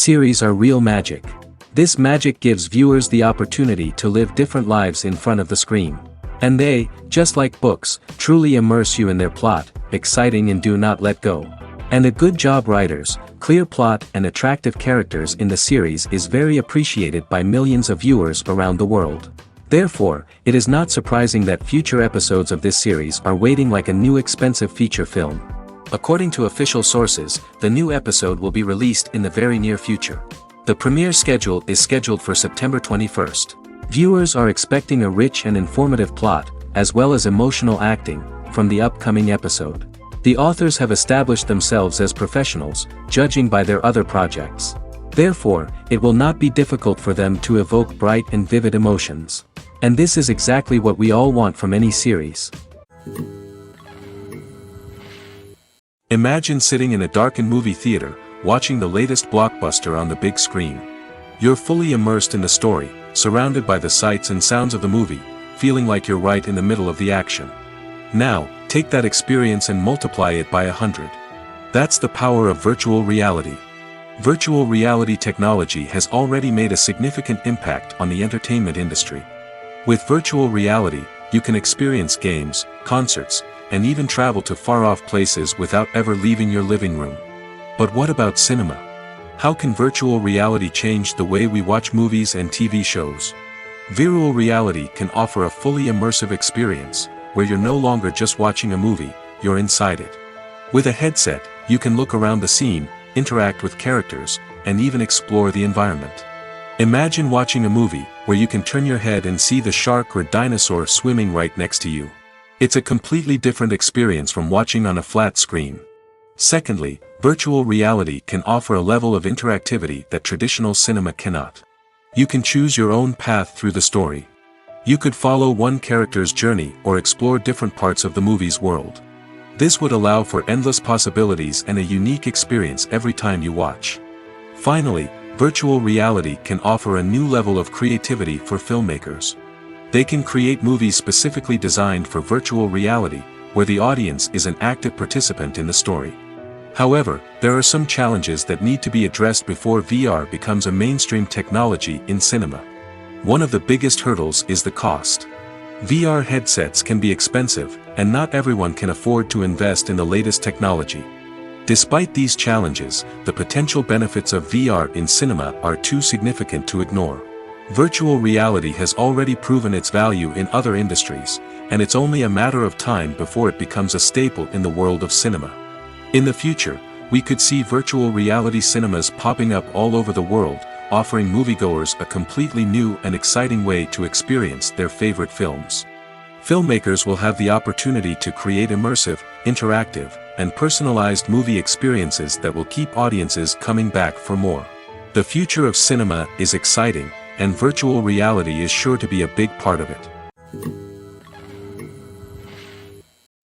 series are real magic. This magic gives viewers the opportunity to live different lives in front of the screen. And they, just like books, truly immerse you in their plot, exciting and do not let go. And a good job writers, clear plot and attractive characters in the series is very appreciated by millions of viewers around the world. Therefore, it is not surprising that future episodes of this series are waiting like a new expensive feature film. According to official sources, the new episode will be released in the very near future. The premiere schedule is scheduled for September 21st. Viewers are expecting a rich and informative plot, as well as emotional acting, from the upcoming episode. The authors have established themselves as professionals, judging by their other projects. Therefore, it will not be difficult for them to evoke bright and vivid emotions. And this is exactly what we all want from any series. Imagine sitting in a darkened movie theater, watching the latest blockbuster on the big screen. You're fully immersed in the story, surrounded by the sights and sounds of the movie, feeling like you're right in the middle of the action. Now, take that experience and multiply it by 100. That's the power of virtual reality. Virtual reality technology has already made a significant impact on the entertainment industry. With virtual reality, you can experience games, concerts, and even travel to far-off places without ever leaving your living room. But what about cinema? How can virtual reality change the way we watch movies and TV shows? Virtual reality can offer a fully immersive experience, where you're no longer just watching a movie, you're inside it. With a headset, you can look around the scene, interact with characters, and even explore the environment. Imagine watching a movie, where you can turn your head and see the shark or dinosaur swimming right next to you. It's a completely different experience from watching on a flat screen. Secondly, virtual reality can offer a level of interactivity that traditional cinema cannot. You can choose your own path through the story. You could follow one character's journey or explore different parts of the movie's world. This would allow for endless possibilities and a unique experience every time you watch. Finally, virtual reality can offer a new level of creativity for filmmakers. They can create movies specifically designed for virtual reality, where the audience is an active participant in the story. However, there are some challenges that need to be addressed before VR becomes a mainstream technology in cinema. One of the biggest hurdles is the cost. VR headsets can be expensive, and not everyone can afford to invest in the latest technology. Despite these challenges, the potential benefits of VR in cinema are too significant to ignore. Virtual reality has already proven its value in other industries, and it's only a matter of time before it becomes a staple in the world of cinema. In the future, we could see virtual reality cinemas popping up all over the world, offering moviegoers a completely new and exciting way to experience their favorite films. Filmmakers will have the opportunity to create immersive, interactive, and personalized movie experiences that will keep audiences coming back for more. The future of cinema is exciting, and virtual reality is sure to be a big part of it.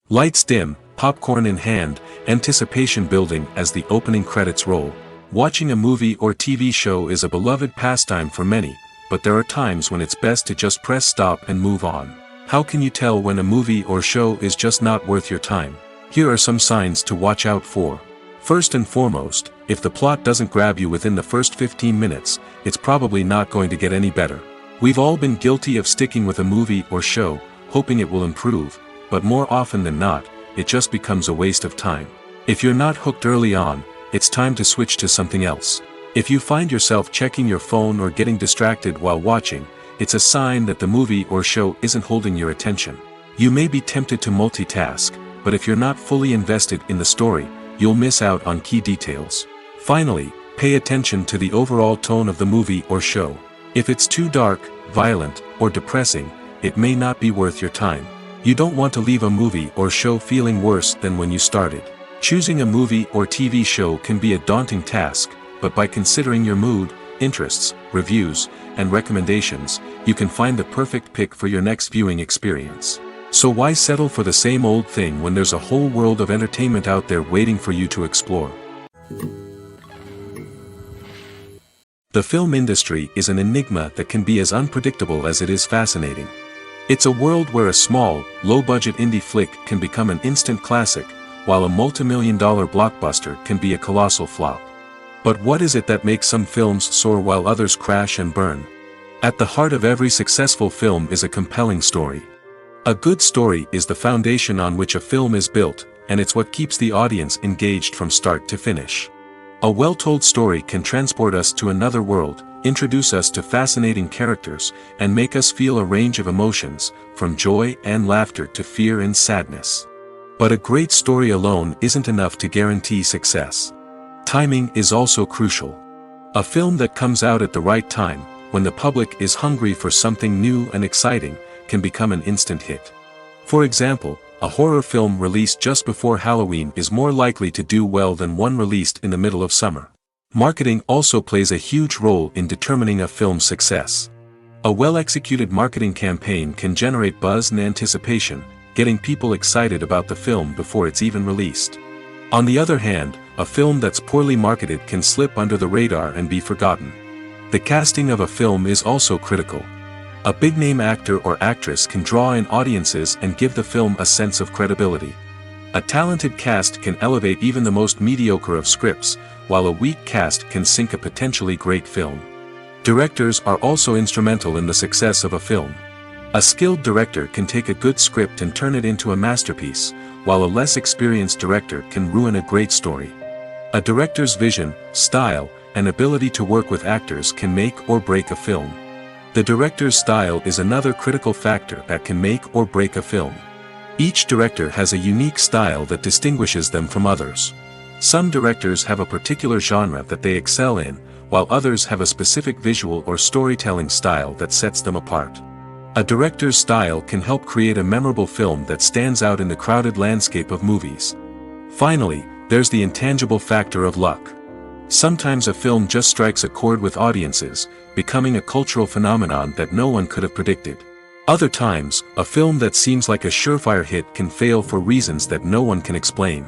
Lights dim, popcorn in hand, anticipation building as the opening credits roll. Watching a movie or TV show is a beloved pastime for many, but there are times when it's best to just press stop and move on. How can you tell when a movie or show is just not worth your time? Here are some signs to watch out for. First and foremost, if the plot doesn't grab you within the first 15 minutes, it's probably not going to get any better. We've all been guilty of sticking with a movie or show, hoping it will improve, but more often than not, it just becomes a waste of time. If you're not hooked early on, it's time to switch to something else. If you find yourself checking your phone or getting distracted while watching, it's a sign that the movie or show isn't holding your attention. You may be tempted to multitask, but if you're not fully invested in the story, you'll miss out on key details. Finally, pay attention to the overall tone of the movie or show. If it's too dark, violent, or depressing, it may not be worth your time. You don't want to leave a movie or show feeling worse than when you started. Choosing a movie or TV show can be a daunting task, but by considering your mood, interests, reviews, and recommendations, you can find the perfect pick for your next viewing experience. So why settle for the same old thing when there's a whole world of entertainment out there waiting for you to explore? The film industry is an enigma that can be as unpredictable as it is fascinating. It's a world where a small, low-budget indie flick can become an instant classic, while a multi-million-dollar blockbuster can be a colossal flop. But what is it that makes some films soar while others crash and burn? At the heart of every successful film is a compelling story. A good story is the foundation on which a film is built, and it's what keeps the audience engaged from start to finish. A well-told story can transport us to another world, introduce us to fascinating characters, and make us feel a range of emotions, from joy and laughter to fear and sadness. But a great story alone isn't enough to guarantee success. Timing is also crucial. A film that comes out at the right time, when the public is hungry for something new and exciting, can become an instant hit. For example, a horror film released just before Halloween is more likely to do well than one released in the middle of summer. Marketing also plays a huge role in determining a film's success. A well-executed marketing campaign can generate buzz and anticipation, getting people excited about the film before it's even released. On the other hand, a film that's poorly marketed can slip under the radar and be forgotten. The casting of a film is also critical. A big-name actor or actress can draw in audiences and give the film a sense of credibility. A talented cast can elevate even the most mediocre of scripts, while a weak cast can sink a potentially great film. Directors are also instrumental in the success of a film. A skilled director can take a good script and turn it into a masterpiece, while a less experienced director can ruin a great story. A director's vision, style, and ability to work with actors can make or break a film. The director's style is another critical factor that can make or break a film. Each director has a unique style that distinguishes them from others. Some directors have a particular genre that they excel in, while others have a specific visual or storytelling style that sets them apart. A director's style can help create a memorable film that stands out in the crowded landscape of movies. Finally, there's the intangible factor of luck. Sometimes a film just strikes a chord with audiences, becoming a cultural phenomenon that no one could have predicted. Other times, a film that seems like a surefire hit can fail for reasons that no one can explain.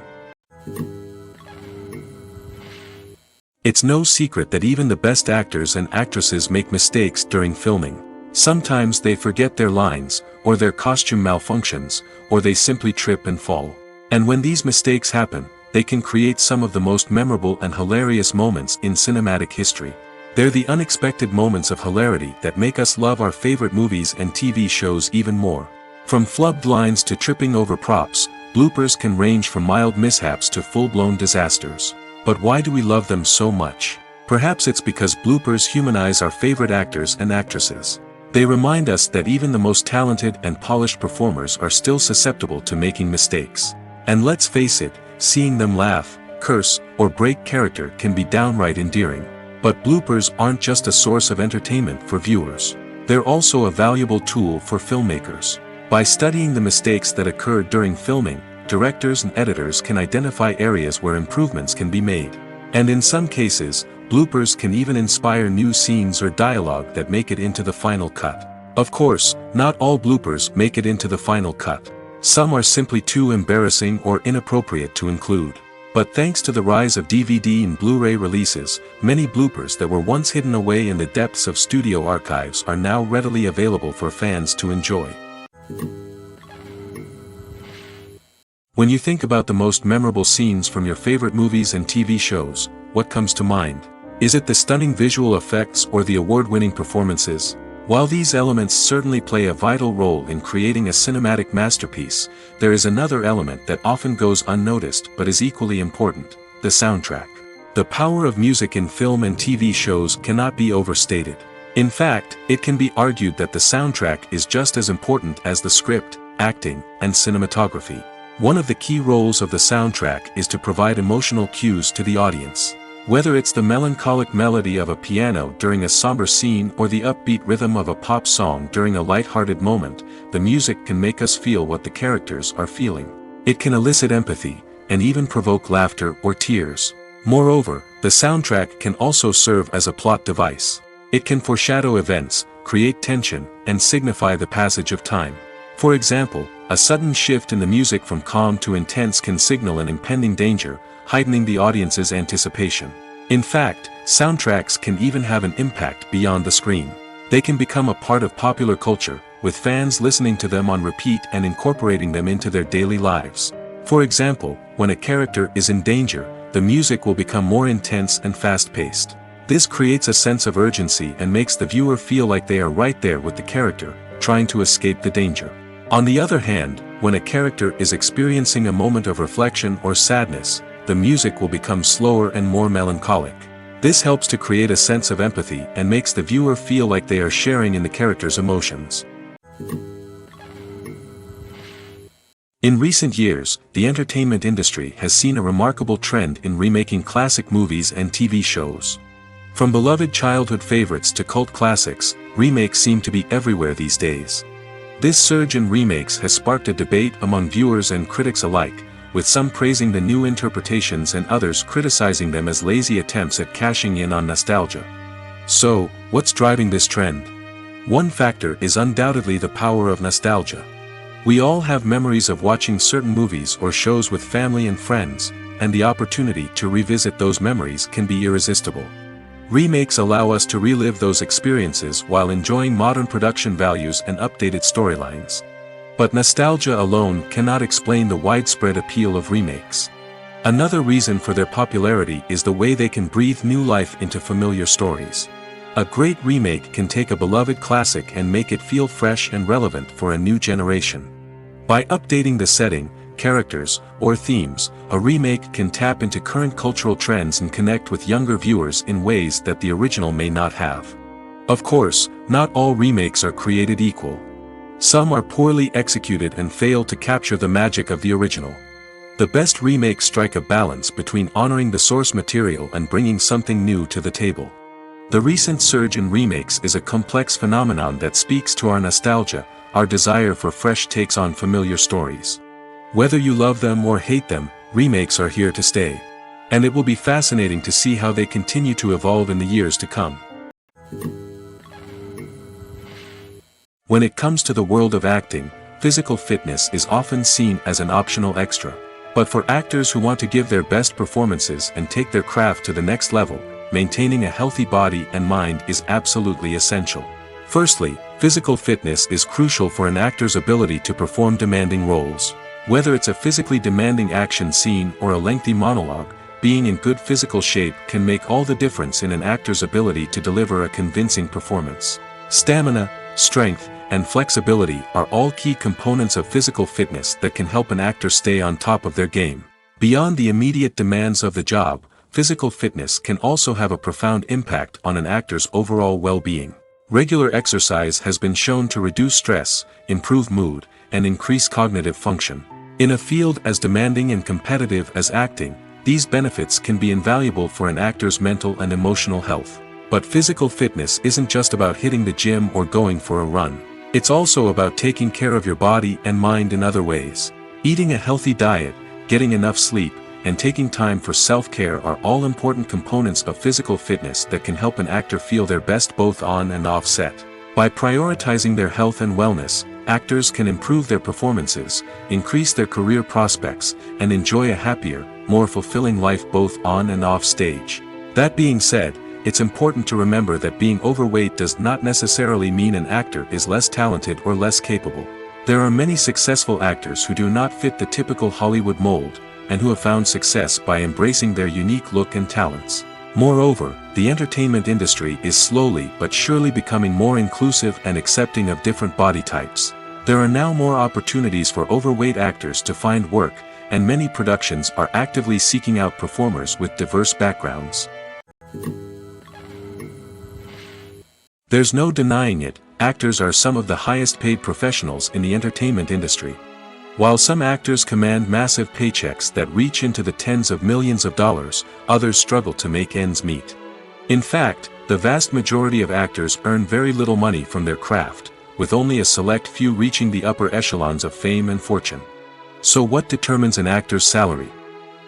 It's no secret that even the best actors and actresses make mistakes during filming. Sometimes they forget their lines, or their costume malfunctions, or they simply trip and fall. And when these mistakes happen, they can create some of the most memorable and hilarious moments in cinematic history. They're the unexpected moments of hilarity that make us love our favorite movies and TV shows even more. From flubbed lines to tripping over props, bloopers can range from mild mishaps to full-blown disasters. But why do we love them so much? Perhaps it's because bloopers humanize our favorite actors and actresses. They remind us that even the most talented and polished performers are still susceptible to making mistakes. And let's face it, seeing them laugh, curse, or break character can be downright endearing. But bloopers aren't just a source of entertainment for viewers. They're also a valuable tool for filmmakers. By studying the mistakes that occurred during filming, directors and editors can identify areas where improvements can be made. And in some cases, bloopers can even inspire new scenes or dialogue that make it into the final cut. Of course, not all bloopers make it into the final cut. Some are simply too embarrassing or inappropriate to include. But thanks to the rise of DVD and Blu-ray releases, many bloopers that were once hidden away in the depths of studio archives are now readily available for fans to enjoy. When you think about the most memorable scenes from your favorite movies and TV shows, what comes to mind? Is it the stunning visual effects or the award-winning performances? While these elements certainly play a vital role in creating a cinematic masterpiece, there is another element that often goes unnoticed but is equally important: the soundtrack. The power of music in film and TV shows cannot be overstated. In fact, it can be argued that the soundtrack is just as important as the script, acting, and cinematography. One of the key roles of the soundtrack is to provide emotional cues to the audience. Whether it's the melancholic melody of a piano during a somber scene or the upbeat rhythm of a pop song during a light-hearted moment, the music can make us feel what the characters are feeling. It can elicit empathy, and even provoke laughter or tears. Moreover, the soundtrack can also serve as a plot device. It can foreshadow events, create tension, and signify the passage of time. For example, a sudden shift in the music from calm to intense can signal an impending danger, heightening the audience's anticipation. In fact, soundtracks can even have an impact beyond the screen. They can become a part of popular culture, with fans listening to them on repeat and incorporating them into their daily lives. For example, when a character is in danger, the music will become more intense and fast-paced. This creates a sense of urgency and makes the viewer feel like they are right there with the character, trying to escape the danger. On the other hand, when a character is experiencing a moment of reflection or sadness, the music will become slower and more melancholic. This helps to create a sense of empathy and makes the viewer feel like they are sharing in the character's emotions. In recent years, the entertainment industry has seen a remarkable trend in remaking classic movies and TV shows. From beloved childhood favorites to cult classics, remakes seem to be everywhere these days. This surge in remakes has sparked a debate among viewers and critics alike, with some praising the new interpretations and others criticizing them as lazy attempts at cashing in on nostalgia. So, what's driving this trend? One factor is undoubtedly the power of nostalgia. We all have memories of watching certain movies or shows with family and friends, and the opportunity to revisit those memories can be irresistible. Remakes allow us to relive those experiences while enjoying modern production values and updated storylines. But nostalgia alone cannot explain the widespread appeal of remakes. Another reason for their popularity is the way they can breathe new life into familiar stories. A great remake can take a beloved classic and make it feel fresh and relevant for a new generation. By updating the setting, characters, or themes, a remake can tap into current cultural trends and connect with younger viewers in ways that the original may not have. Of course, not all remakes are created equal. Some are poorly executed and fail to capture the magic of the original. The best remakes strike a balance between honoring the source material and bringing something new to the table. The recent surge in remakes is a complex phenomenon that speaks to our nostalgia, our desire for fresh takes on familiar stories. Whether you love them or hate them, remakes are here to stay. And it will be fascinating to see how they continue to evolve in the years to come. When it comes to the world of acting, physical fitness is often seen as an optional extra. But for actors who want to give their best performances and take their craft to the next level, maintaining a healthy body and mind is absolutely essential. Firstly, physical fitness is crucial for an actor's ability to perform demanding roles. Whether it's a physically demanding action scene or a lengthy monologue, being in good physical shape can make all the difference in an actor's ability to deliver a convincing performance. Stamina, strength, and flexibility are all key components of physical fitness that can help an actor stay on top of their game. Beyond the immediate demands of the job, physical fitness can also have a profound impact on an actor's overall well-being. Regular exercise has been shown to reduce stress, improve mood, and increase cognitive function. In a field as demanding and competitive as acting, these benefits can be invaluable for an actor's mental and emotional health. But physical fitness isn't just about hitting the gym or going for a run. It's also about taking care of your body and mind in other ways. Eating a healthy diet, getting enough sleep, and taking time for self-care are all important components of physical fitness that can help an actor feel their best both on and off set. By prioritizing their health and wellness, actors can improve their performances, increase their career prospects, and enjoy a happier, more fulfilling life both on and off stage. That being said, it's important to remember that being overweight does not necessarily mean an actor is less talented or less capable. There are many successful actors who do not fit the typical Hollywood mold, and who have found success by embracing their unique look and talents. Moreover, the entertainment industry is slowly but surely becoming more inclusive and accepting of different body types. There are now more opportunities for overweight actors to find work, and many productions are actively seeking out performers with diverse backgrounds. There's no denying it, actors are some of the highest paid professionals in the entertainment industry. While some actors command massive paychecks that reach into the tens of millions of dollars, others struggle to make ends meet. In fact, the vast majority of actors earn very little money from their craft, with only a select few reaching the upper echelons of fame and fortune. So what determines an actor's salary?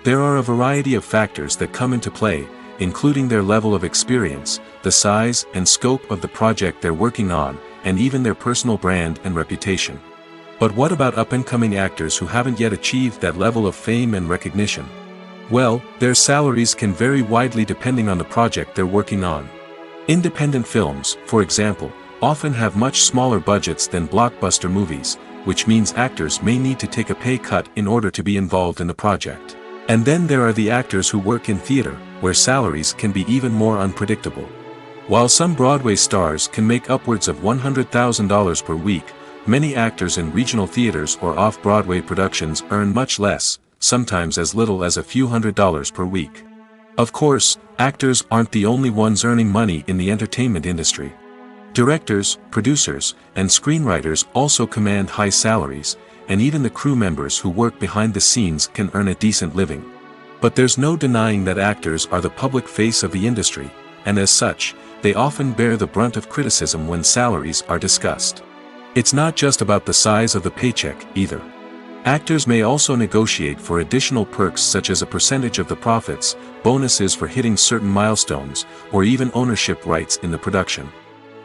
There are a variety of factors that come into play, including their level of experience, the size and scope of the project they're working on, and even their personal brand and reputation. But what about up-and-coming actors who haven't yet achieved that level of fame and recognition? Well, their salaries can vary widely depending on the project they're working on. Independent films, for example, often have much smaller budgets than blockbuster movies, which means actors may need to take a pay cut in order to be involved in the project. And then there are the actors who work in theater, where salaries can be even more unpredictable. While some Broadway stars can make upwards of $100,000 per week, many actors in regional theaters or off-Broadway productions earn much less, sometimes as little as a few $100s per week. Of course, actors aren't the only ones earning money in the entertainment industry. Directors, producers, and screenwriters also command high salaries, and even the crew members who work behind the scenes can earn a decent living. But there's no denying that actors are the public face of the industry, and as such, they often bear the brunt of criticism when salaries are discussed. It's not just about the size of the paycheck, either. Actors may also negotiate for additional perks such as a percentage of the profits, bonuses for hitting certain milestones, or even ownership rights in the production.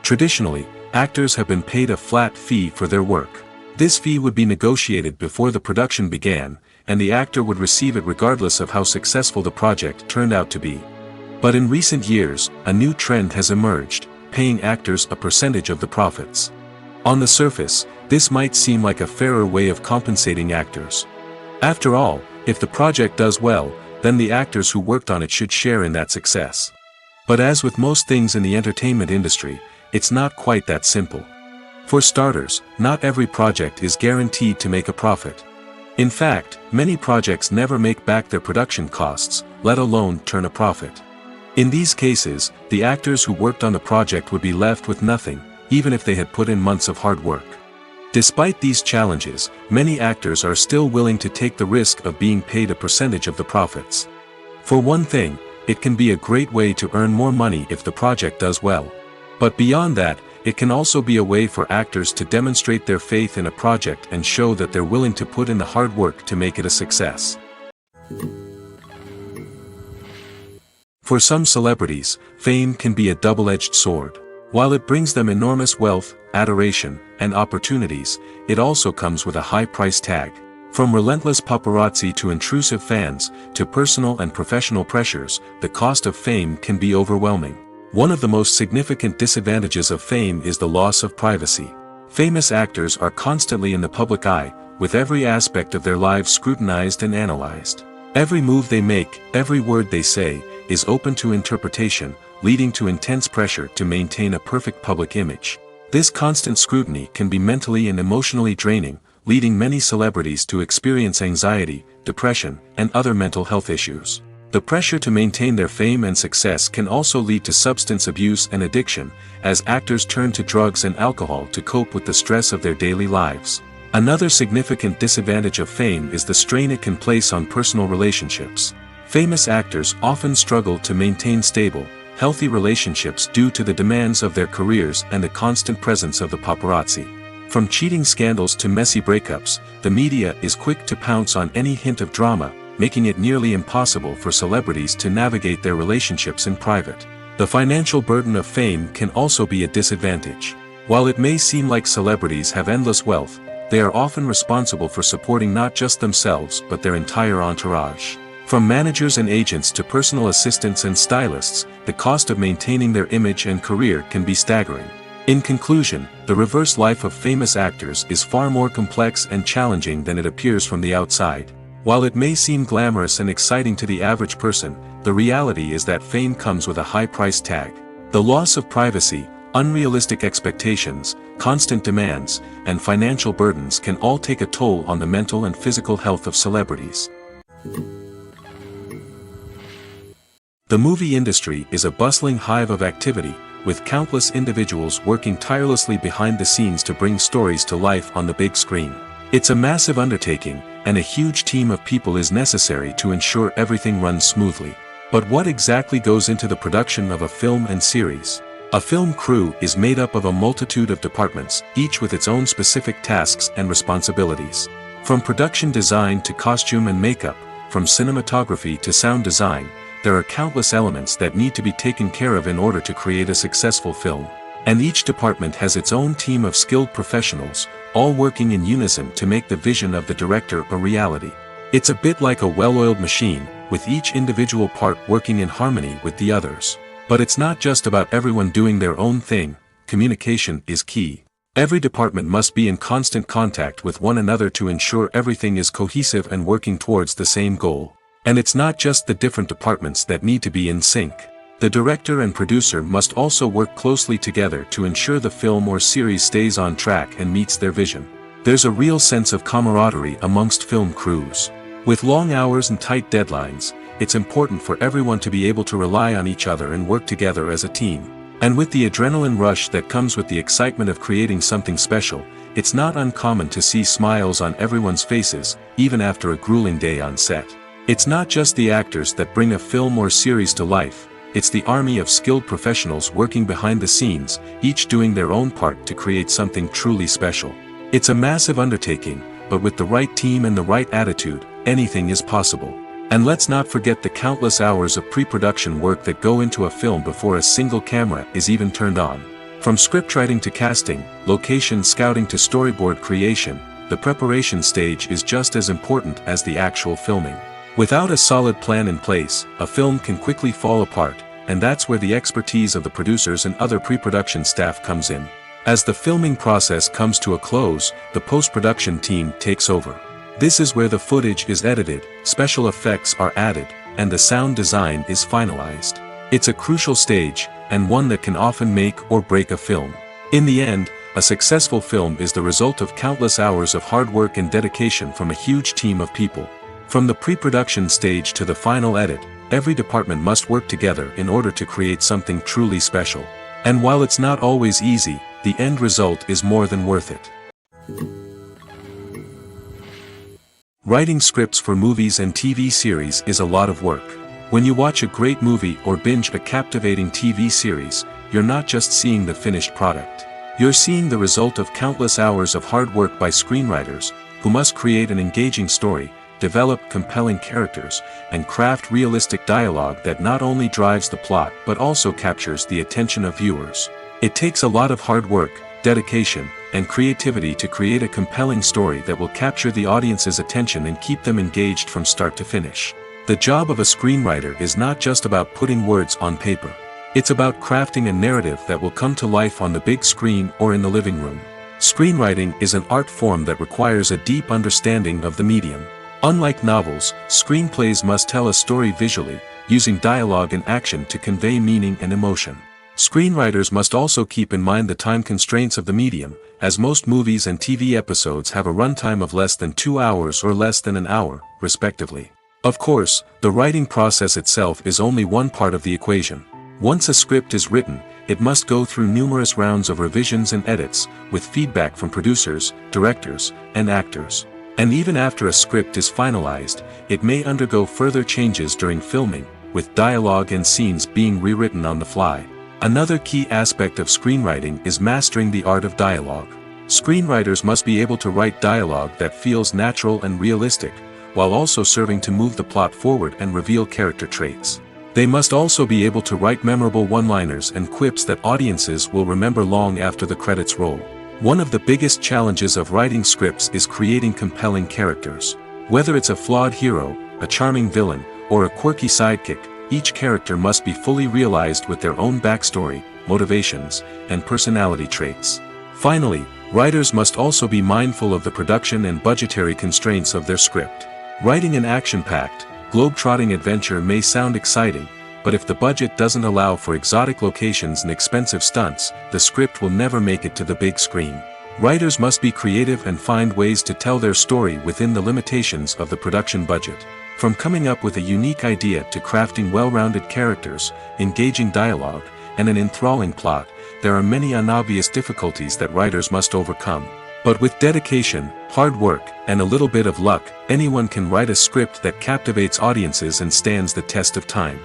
Traditionally, actors have been paid a flat fee for their work. This fee would be negotiated before the production began, and the actor would receive it regardless of how successful the project turned out to be. But in recent years, a new trend has emerged, paying actors a percentage of the profits. On the surface, this might seem like a fairer way of compensating actors. After all, if the project does well, then the actors who worked on it should share in that success. But as with most things in the entertainment industry, it's not quite that simple. For starters, not every project is guaranteed to make a profit. In fact, many projects never make back their production costs, let alone turn a profit. In these cases, the actors who worked on the project would be left with nothing, even if they had put in months of hard work. Despite these challenges, many actors are still willing to take the risk of being paid a percentage of the profits. For one thing, it can be a great way to earn more money if the project does well. But beyond that, it can also be a way for actors to demonstrate their faith in a project and show that they're willing to put in the hard work to make it a success. For some celebrities, fame can be a double-edged sword. While it brings them enormous wealth, adoration, and opportunities, it also comes with a high price tag. From relentless paparazzi to intrusive fans, to personal and professional pressures, the cost of fame can be overwhelming. One of the most significant disadvantages of fame is the loss of privacy. Famous actors are constantly in the public eye, with every aspect of their lives scrutinized and analyzed. Every move they make, every word they say, is open to interpretation, leading to intense pressure to maintain a perfect public image. This constant scrutiny can be mentally and emotionally draining, leading many celebrities to experience anxiety, depression, and other mental health issues. The pressure to maintain their fame and success can also lead to substance abuse and addiction, as actors turn to drugs and alcohol to cope with the stress of their daily lives. Another significant disadvantage of fame is the strain it can place on personal relationships. Famous actors often struggle to maintain stable, healthy relationships due to the demands of their careers and the constant presence of the paparazzi. From cheating scandals to messy breakups, the media is quick to pounce on any hint of drama, making it nearly impossible for celebrities to navigate their relationships in private. The financial burden of fame can also be a disadvantage. While it may seem like celebrities have endless wealth, they are often responsible for supporting not just themselves but their entire entourage. From managers and agents to personal assistants and stylists, the cost of maintaining their image and career can be staggering. In conclusion, the reverse life of famous actors is far more complex and challenging than it appears from the outside. While it may seem glamorous and exciting to the average person, the reality is that fame comes with a high price tag. The loss of privacy, unrealistic expectations, constant demands, and financial burdens can all take a toll on the mental and physical health of celebrities. The movie industry is a bustling hive of activity, with countless individuals working tirelessly behind the scenes to bring stories to life on the big screen. It's a massive undertaking, and a huge team of people is necessary to ensure everything runs smoothly. But what exactly goes into the production of a film and series? A film crew is made up of a multitude of departments, each with its own specific tasks and responsibilities. From production design to costume and makeup, from cinematography to sound design, there are countless elements that need to be taken care of in order to create a successful film. And each department has its own team of skilled professionals, all working in unison to make the vision of the director a reality. It's a bit like a well-oiled machine, with each individual part working in harmony with the others. But it's not just about everyone doing their own thing. Communication is key. Every department must be in constant contact with one another to ensure everything is cohesive and working towards the same goal. And it's not just the different departments that need to be in sync. The director and producer must also work closely together to ensure the film or series stays on track and meets their vision. There's a real sense of camaraderie amongst film crews. With long hours and tight deadlines, it's important for everyone to be able to rely on each other and work together as a team. And with the adrenaline rush that comes with the excitement of creating something special, it's not uncommon to see smiles on everyone's faces, even after a grueling day on set. It's not just the actors that bring a film or series to life, it's the army of skilled professionals working behind the scenes, each doing their own part to create something truly special. It's a massive undertaking, but with the right team and the right attitude, anything is possible. And let's not forget the countless hours of pre-production work that go into a film before a single camera is even turned on. From scriptwriting to casting, location scouting to storyboard creation, the preparation stage is just as important as the actual filming. Without a solid plan in place, a film can quickly fall apart, and that's where the expertise of the producers and other pre-production staff comes in. As the filming process comes to a close, the post-production team takes over. This is where the footage is edited, special effects are added, and the sound design is finalized. It's a crucial stage, and one that can often make or break a film. In the end, a successful film is the result of countless hours of hard work and dedication from a huge team of people. From the pre-production stage to the final edit, every department must work together in order to create something truly special. And while it's not always easy, the end result is more than worth it. Writing scripts for movies and TV series is a lot of work. When you watch a great movie or binge a captivating TV series, you're not just seeing the finished product. You're seeing the result of countless hours of hard work by screenwriters, who must create an engaging story, develop compelling characters, and craft realistic dialogue that not only drives the plot but also captures the attention of viewers. It takes a lot of hard work, dedication, and creativity to create a compelling story that will capture the audience's attention and keep them engaged from start to finish. The job of a screenwriter is not just about putting words on paper. It's about crafting a narrative that will come to life on the big screen or in the living room. Screenwriting is an art form that requires a deep understanding of the medium. Unlike novels, screenplays must tell a story visually, using dialogue and action to convey meaning and emotion. Screenwriters must also keep in mind the time constraints of the medium, as most movies and TV episodes have a runtime of less than 2 hours or less than an hour, respectively. Of course, the writing process itself is only one part of the equation. Once a script is written, it must go through numerous rounds of revisions and edits, with feedback from producers, directors, and actors. And even after a script is finalized, it may undergo further changes during filming, with dialogue and scenes being rewritten on the fly. Another key aspect of screenwriting is mastering the art of dialogue. Screenwriters must be able to write dialogue that feels natural and realistic, while also serving to move the plot forward and reveal character traits. They must also be able to write memorable one-liners and quips that audiences will remember long after the credits roll. One of the biggest challenges of writing scripts is creating compelling characters. Whether it's a flawed hero, a charming villain, or a quirky sidekick, each character must be fully realized with their own backstory, motivations, and personality traits. Finally, writers must also be mindful of the production and budgetary constraints of their script. Writing an action-packed, globe-trotting adventure may sound exciting, but if the budget doesn't allow for exotic locations and expensive stunts, the script will never make it to the big screen. Writers must be creative and find ways to tell their story within the limitations of the production budget. From coming up with a unique idea to crafting well-rounded characters, engaging dialogue, and an enthralling plot, there are many unobvious difficulties that writers must overcome. But with dedication, hard work, and a little bit of luck, anyone can write a script that captivates audiences and stands the test of time.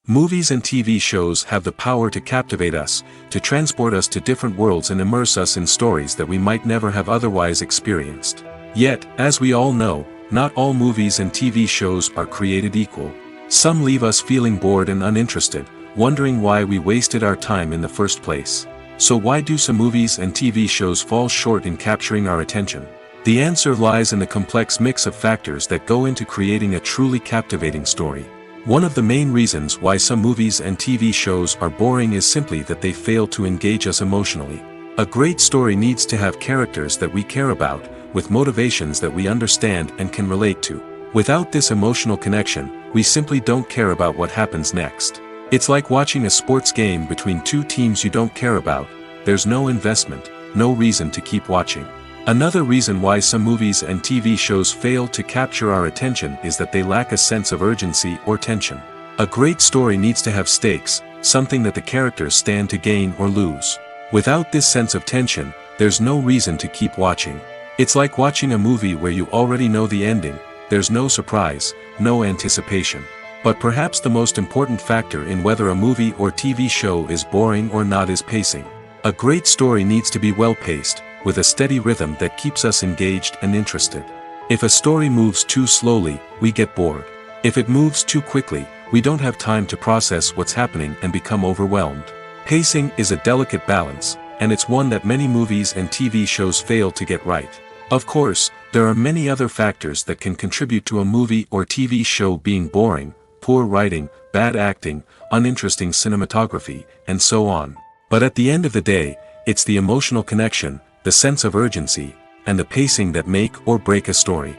Movies and TV shows have the power to captivate us, to transport us to different worlds and immerse us in stories that we might never have otherwise experienced. Yet, as we all know, not all movies and TV shows are created equal. Some leave us feeling bored and uninterested, wondering why we wasted our time in the first place. So why do some movies and TV shows fall short in capturing our attention? The answer lies in the complex mix of factors that go into creating a truly captivating story. One of the main reasons why some movies and TV shows are boring is simply that they fail to engage us emotionally. A great story needs to have characters that we care about, with motivations that we understand and can relate to. Without this emotional connection, we simply don't care about what happens next. It's like watching a sports game between two teams you don't care about. There's no investment, no reason to keep watching. Another reason why some movies and TV shows fail to capture our attention is that they lack a sense of urgency or tension. A great story needs to have stakes, something that the characters stand to gain or lose. Without this sense of tension, there's no reason to keep watching. It's like watching a movie where you already know the ending. There's no surprise, no anticipation. But perhaps the most important factor in whether a movie or TV show is boring or not is pacing. A great story needs to be well-paced, with a steady rhythm that keeps us engaged and interested. If a story moves too slowly, we get bored. If it moves too quickly, we don't have time to process what's happening and become overwhelmed. Pacing is a delicate balance, and it's one that many movies and TV shows fail to get right. Of course, there are many other factors that can contribute to a movie or TV show being boring: poor writing, bad acting, uninteresting cinematography, and so on. But at the end of the day, it's the emotional connection, the sense of urgency, and the pacing that make or break a story.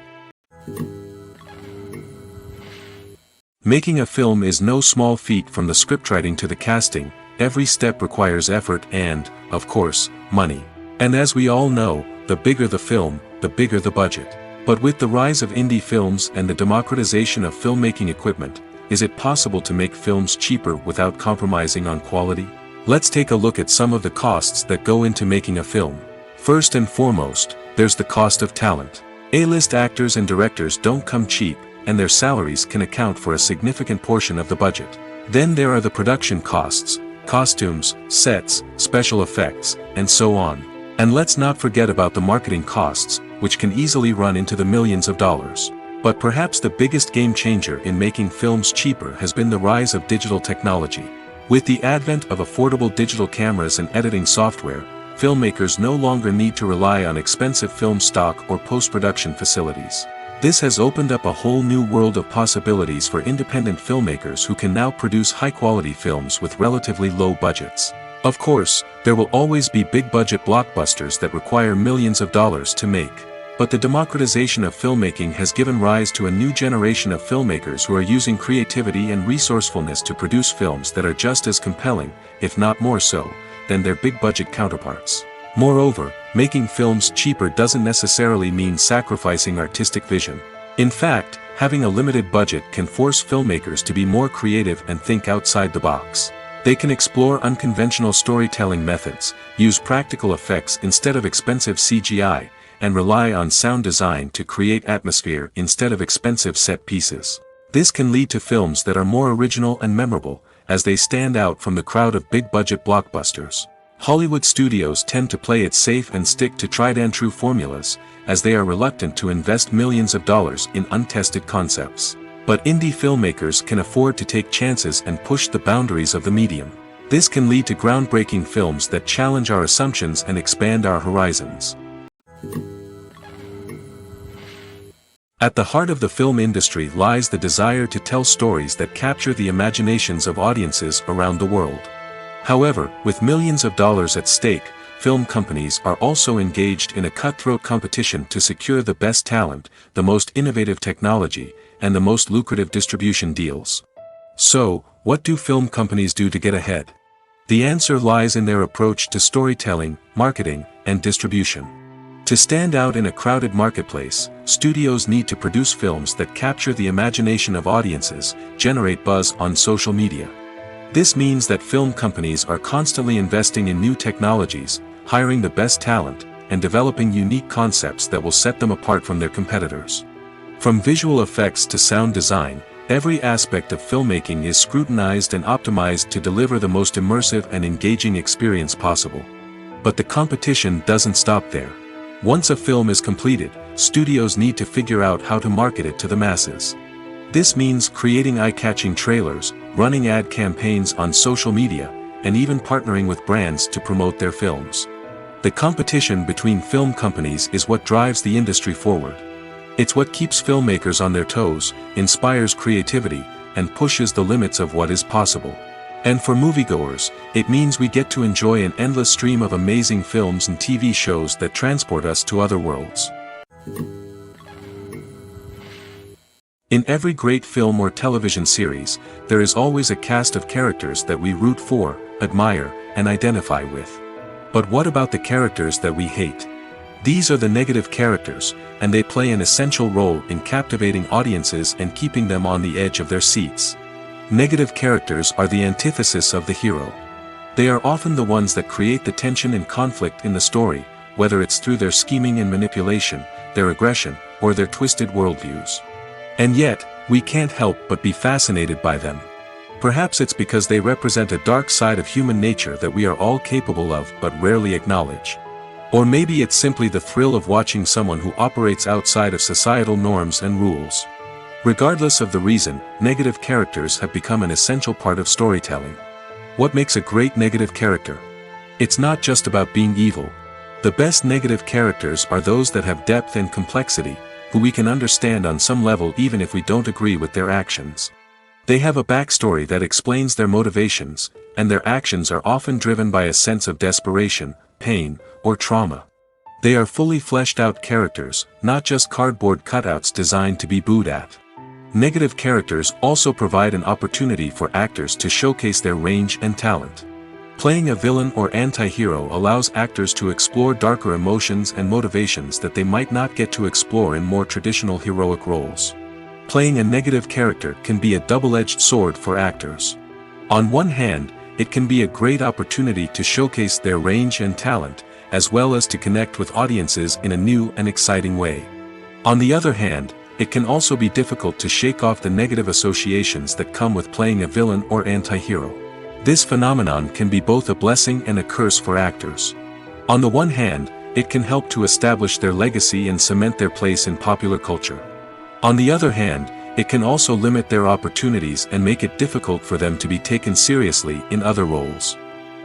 Making a film is no small feat. From the scriptwriting to the casting, every step requires effort and, of course, money. And as we all know, the bigger the film, the bigger the budget. But with the rise of indie films and the democratization of filmmaking equipment, is it possible to make films cheaper without compromising on quality? Let's take a look at some of the costs that go into making a film. First and foremost, there's the cost of talent. A-list actors and directors don't come cheap, and their salaries can account for a significant portion of the budget. Then there are the production costs: costumes, sets, special effects, and so on. And let's not forget about the marketing costs, which can easily run into the millions of dollars. But perhaps the biggest game changer in making films cheaper has been the rise of digital technology. With the advent of affordable digital cameras and editing software, filmmakers no longer need to rely on expensive film stock or post-production facilities. This has opened up a whole new world of possibilities for independent filmmakers who can now produce high-quality films with relatively low budgets. Of course, there will always be big-budget blockbusters that require millions of dollars to make. But the democratization of filmmaking has given rise to a new generation of filmmakers who are using creativity and resourcefulness to produce films that are just as compelling, if not more so, than their big-budget counterparts. Moreover, making films cheaper doesn't necessarily mean sacrificing artistic vision. In fact, having a limited budget can force filmmakers to be more creative and think outside the box. They can explore unconventional storytelling methods, use practical effects instead of expensive CGI, and rely on sound design to create atmosphere instead of expensive set pieces. This can lead to films that are more original and memorable, as they stand out from the crowd of big-budget blockbusters. Hollywood studios tend to play it safe and stick to tried-and-true formulas, as they are reluctant to invest millions of dollars in untested concepts. But indie filmmakers can afford to take chances and push the boundaries of the medium. This can lead to groundbreaking films that challenge our assumptions and expand our horizons. At the heart of the film industry lies the desire to tell stories that capture the imaginations of audiences around the world. However, with millions of dollars at stake, film companies are also engaged in a cutthroat competition to secure the best talent, the most innovative technology, and the most lucrative distribution deals. So, what do film companies do to get ahead? The answer lies in their approach to storytelling, marketing, and distribution. To stand out in a crowded marketplace, studios need to produce films that capture the imagination of audiences, generate buzz on social media. This means that film companies are constantly investing in new technologies, hiring the best talent, and developing unique concepts that will set them apart from their competitors. From visual effects to sound design, every aspect of filmmaking is scrutinized and optimized to deliver the most immersive and engaging experience possible. But the competition doesn't stop there. Once a film is completed, studios need to figure out how to market it to the masses. This means creating eye-catching trailers, running ad campaigns on social media, and even partnering with brands to promote their films. The competition between film companies is what drives the industry forward. It's what keeps filmmakers on their toes, inspires creativity, and pushes the limits of what is possible. And for moviegoers, it means we get to enjoy an endless stream of amazing films and TV shows that transport us to other worlds. In every great film or television series, there is always a cast of characters that we root for, admire, and identify with. But what about the characters that we hate? These are the negative characters, and they play an essential role in captivating audiences and keeping them on the edge of their seats. Negative characters are the antithesis of the hero. They are often the ones that create the tension and conflict in the story, whether it's through their scheming and manipulation, their aggression, or their twisted worldviews. And yet, we can't help but be fascinated by them. Perhaps it's because they represent a dark side of human nature that we are all capable of but rarely acknowledge. Or maybe it's simply the thrill of watching someone who operates outside of societal norms and rules. Regardless of the reason, negative characters have become an essential part of storytelling. What makes a great negative character? It's not just about being evil. The best negative characters are those that have depth and complexity, who we can understand on some level even if we don't agree with their actions. They have a backstory that explains their motivations, and their actions are often driven by a sense of desperation, pain, or trauma. They are fully fleshed out characters, not just cardboard cutouts designed to be booed at. Negative characters also provide an opportunity for actors to showcase their range and talent. Playing a villain or anti-hero allows actors to explore darker emotions and motivations that they might not get to explore in more traditional heroic roles. Playing a negative character can be a double-edged sword for actors. On one hand, it can be a great opportunity to showcase their range and talent, as well as to connect with audiences in a new and exciting way. On the other hand, it can also be difficult to shake off the negative associations that come with playing a villain or anti-hero. This phenomenon can be both a blessing and a curse for actors. On the one hand, it can help to establish their legacy and cement their place in popular culture. On the other hand, it can also limit their opportunities and make it difficult for them to be taken seriously in other roles.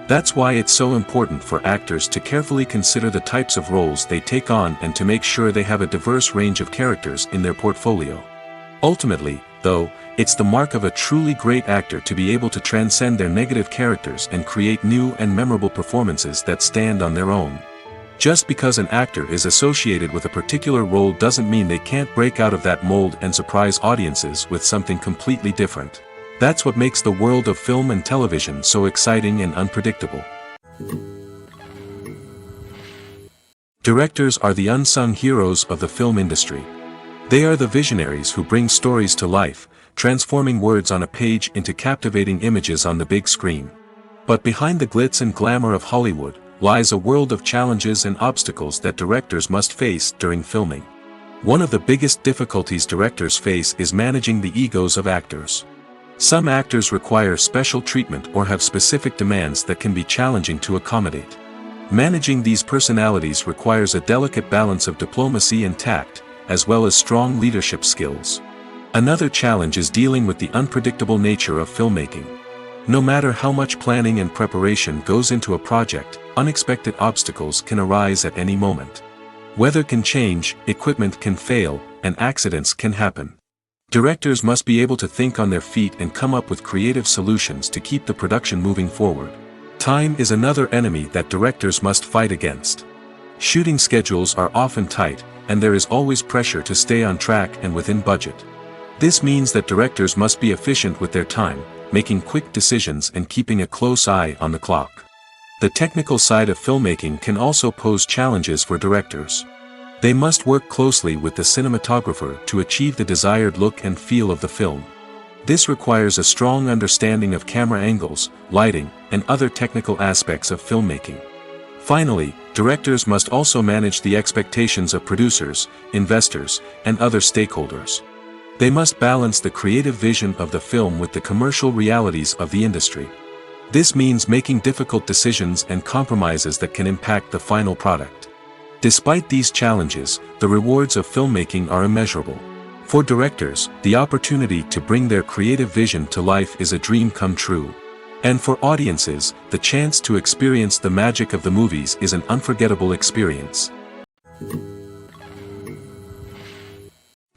That's why it's so important for actors to carefully consider the types of roles they take on and to make sure they have a diverse range of characters in their portfolio. Ultimately, though, it's the mark of a truly great actor to be able to transcend their negative characters and create new and memorable performances that stand on their own. Just because an actor is associated with a particular role doesn't mean they can't break out of that mold and surprise audiences with something completely different. That's what makes the world of film and television so exciting and unpredictable. Directors are the unsung heroes of the film industry. They are the visionaries who bring stories to life, transforming words on a page into captivating images on the big screen. But behind the glitz and glamour of Hollywood lies a world of challenges and obstacles that directors must face during filming. One of the biggest difficulties directors face is managing the egos of actors. Some actors require special treatment or have specific demands that can be challenging to accommodate. Managing these personalities requires a delicate balance of diplomacy and tact, as well as strong leadership skills. Another challenge is dealing with the unpredictable nature of filmmaking. No matter how much planning and preparation goes into a project, unexpected obstacles can arise at any moment. Weather can change, equipment can fail, and accidents can happen. Directors must be able to think on their feet and come up with creative solutions to keep the production moving forward. Time is another enemy that directors must fight against. Shooting schedules are often tight, and there is always pressure to stay on track and within budget. This means that directors must be efficient with their time, making quick decisions and keeping a close eye on the clock. The technical side of filmmaking can also pose challenges for directors. They must work closely with the cinematographer to achieve the desired look and feel of the film. This requires a strong understanding of camera angles, lighting, and other technical aspects of filmmaking. Finally, directors must also manage the expectations of producers, investors, and other stakeholders. They must balance the creative vision of the film with the commercial realities of the industry. This means making difficult decisions and compromises that can impact the final product. Despite these challenges, the rewards of filmmaking are immeasurable. For directors, the opportunity to bring their creative vision to life is a dream come true. And for audiences, the chance to experience the magic of the movies is an unforgettable experience.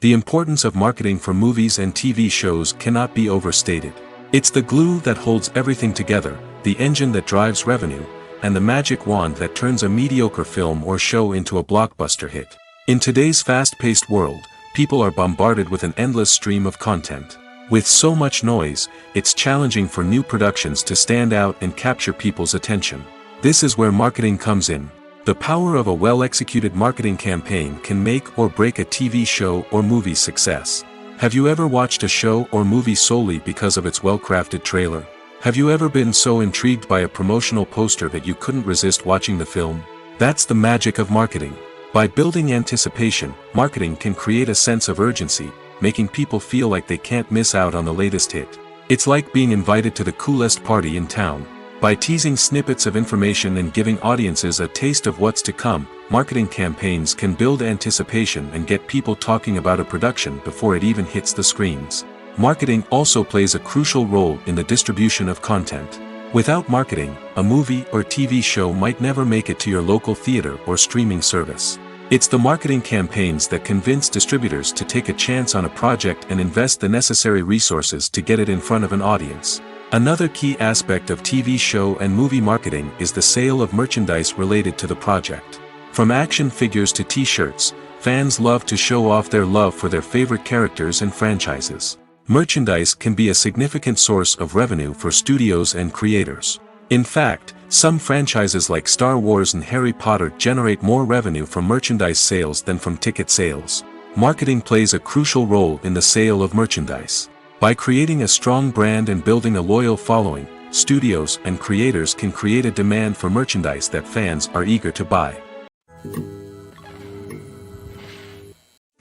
The importance of marketing for movies and TV shows cannot be overstated. It's the glue that holds everything together, the engine that drives revenue, and the magic wand that turns a mediocre film or show into a blockbuster hit. In today's fast-paced world, people are bombarded with an endless stream of content. With so much noise, it's challenging for new productions to stand out and capture people's attention. This is where marketing comes in. The power of a well-executed marketing campaign can make or break a TV show or movie's success. Have you ever watched a show or movie solely because of its well-crafted trailer? Have you ever been so intrigued by a promotional poster that you couldn't resist watching the film? That's the magic of marketing. By building anticipation, marketing can create a sense of urgency, making people feel like they can't miss out on the latest hit. It's like being invited to the coolest party in town. By teasing snippets of information and giving audiences a taste of what's to come, marketing campaigns can build anticipation and get people talking about a production before it even hits the screens. Marketing also plays a crucial role in the distribution of content. Without marketing, a movie or TV show might never make it to your local theater or streaming service. It's the marketing campaigns that convince distributors to take a chance on a project and invest the necessary resources to get it in front of an audience. Another key aspect of TV show and movie marketing is the sale of merchandise related to the project. From action figures to t-shirts, fans love to show off their love for their favorite characters and franchises. Merchandise can be a significant source of revenue for studios and creators. In fact, some franchises like Star Wars and Harry Potter generate more revenue from merchandise sales than from ticket sales. Marketing plays a crucial role in the sale of merchandise. By creating a strong brand and building a loyal following, studios and creators can create a demand for merchandise that fans are eager to buy.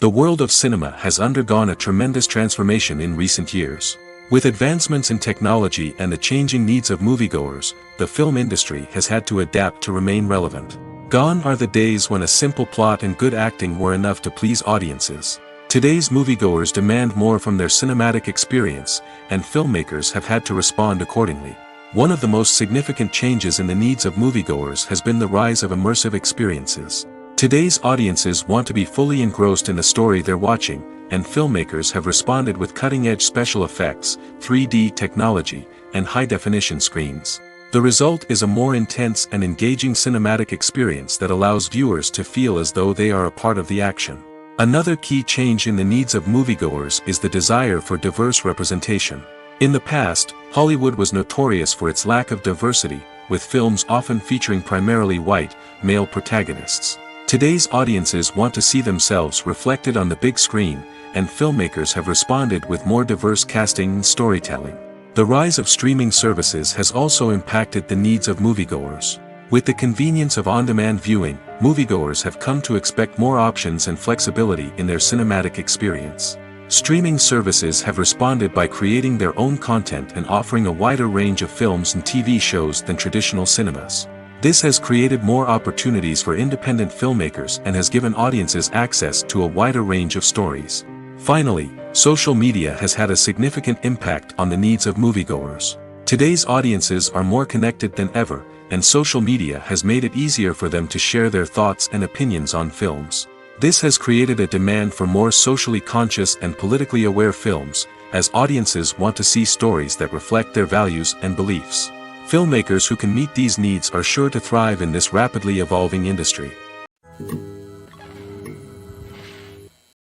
The world of cinema has undergone a tremendous transformation in recent years. With advancements in technology and the changing needs of moviegoers, the film industry has had to adapt to remain relevant. Gone are the days when a simple plot and good acting were enough to please audiences. Today's moviegoers demand more from their cinematic experience, and filmmakers have had to respond accordingly. One of the most significant changes in the needs of moviegoers has been the rise of immersive experiences. Today's audiences want to be fully engrossed in the story they're watching, and filmmakers have responded with cutting-edge special effects, 3D technology, and high-definition screens. The result is a more intense and engaging cinematic experience that allows viewers to feel as though they are a part of the action. Another key change in the needs of moviegoers is the desire for diverse representation. In the past, Hollywood was notorious for its lack of diversity, with films often featuring primarily white, male protagonists. Today's audiences want to see themselves reflected on the big screen, and filmmakers have responded with more diverse casting and storytelling. The rise of streaming services has also impacted the needs of moviegoers. With the convenience of on-demand viewing, moviegoers have come to expect more options and flexibility in their cinematic experience. Streaming services have responded by creating their own content and offering a wider range of films and TV shows than traditional cinemas. This has created more opportunities for independent filmmakers and has given audiences access to a wider range of stories. Finally, social media has had a significant impact on the needs of moviegoers. Today's audiences are more connected than ever, and social media has made it easier for them to share their thoughts and opinions on films. This has created a demand for more socially conscious and politically aware films, as audiences want to see stories that reflect their values and beliefs. Filmmakers who can meet these needs are sure to thrive in this rapidly evolving industry.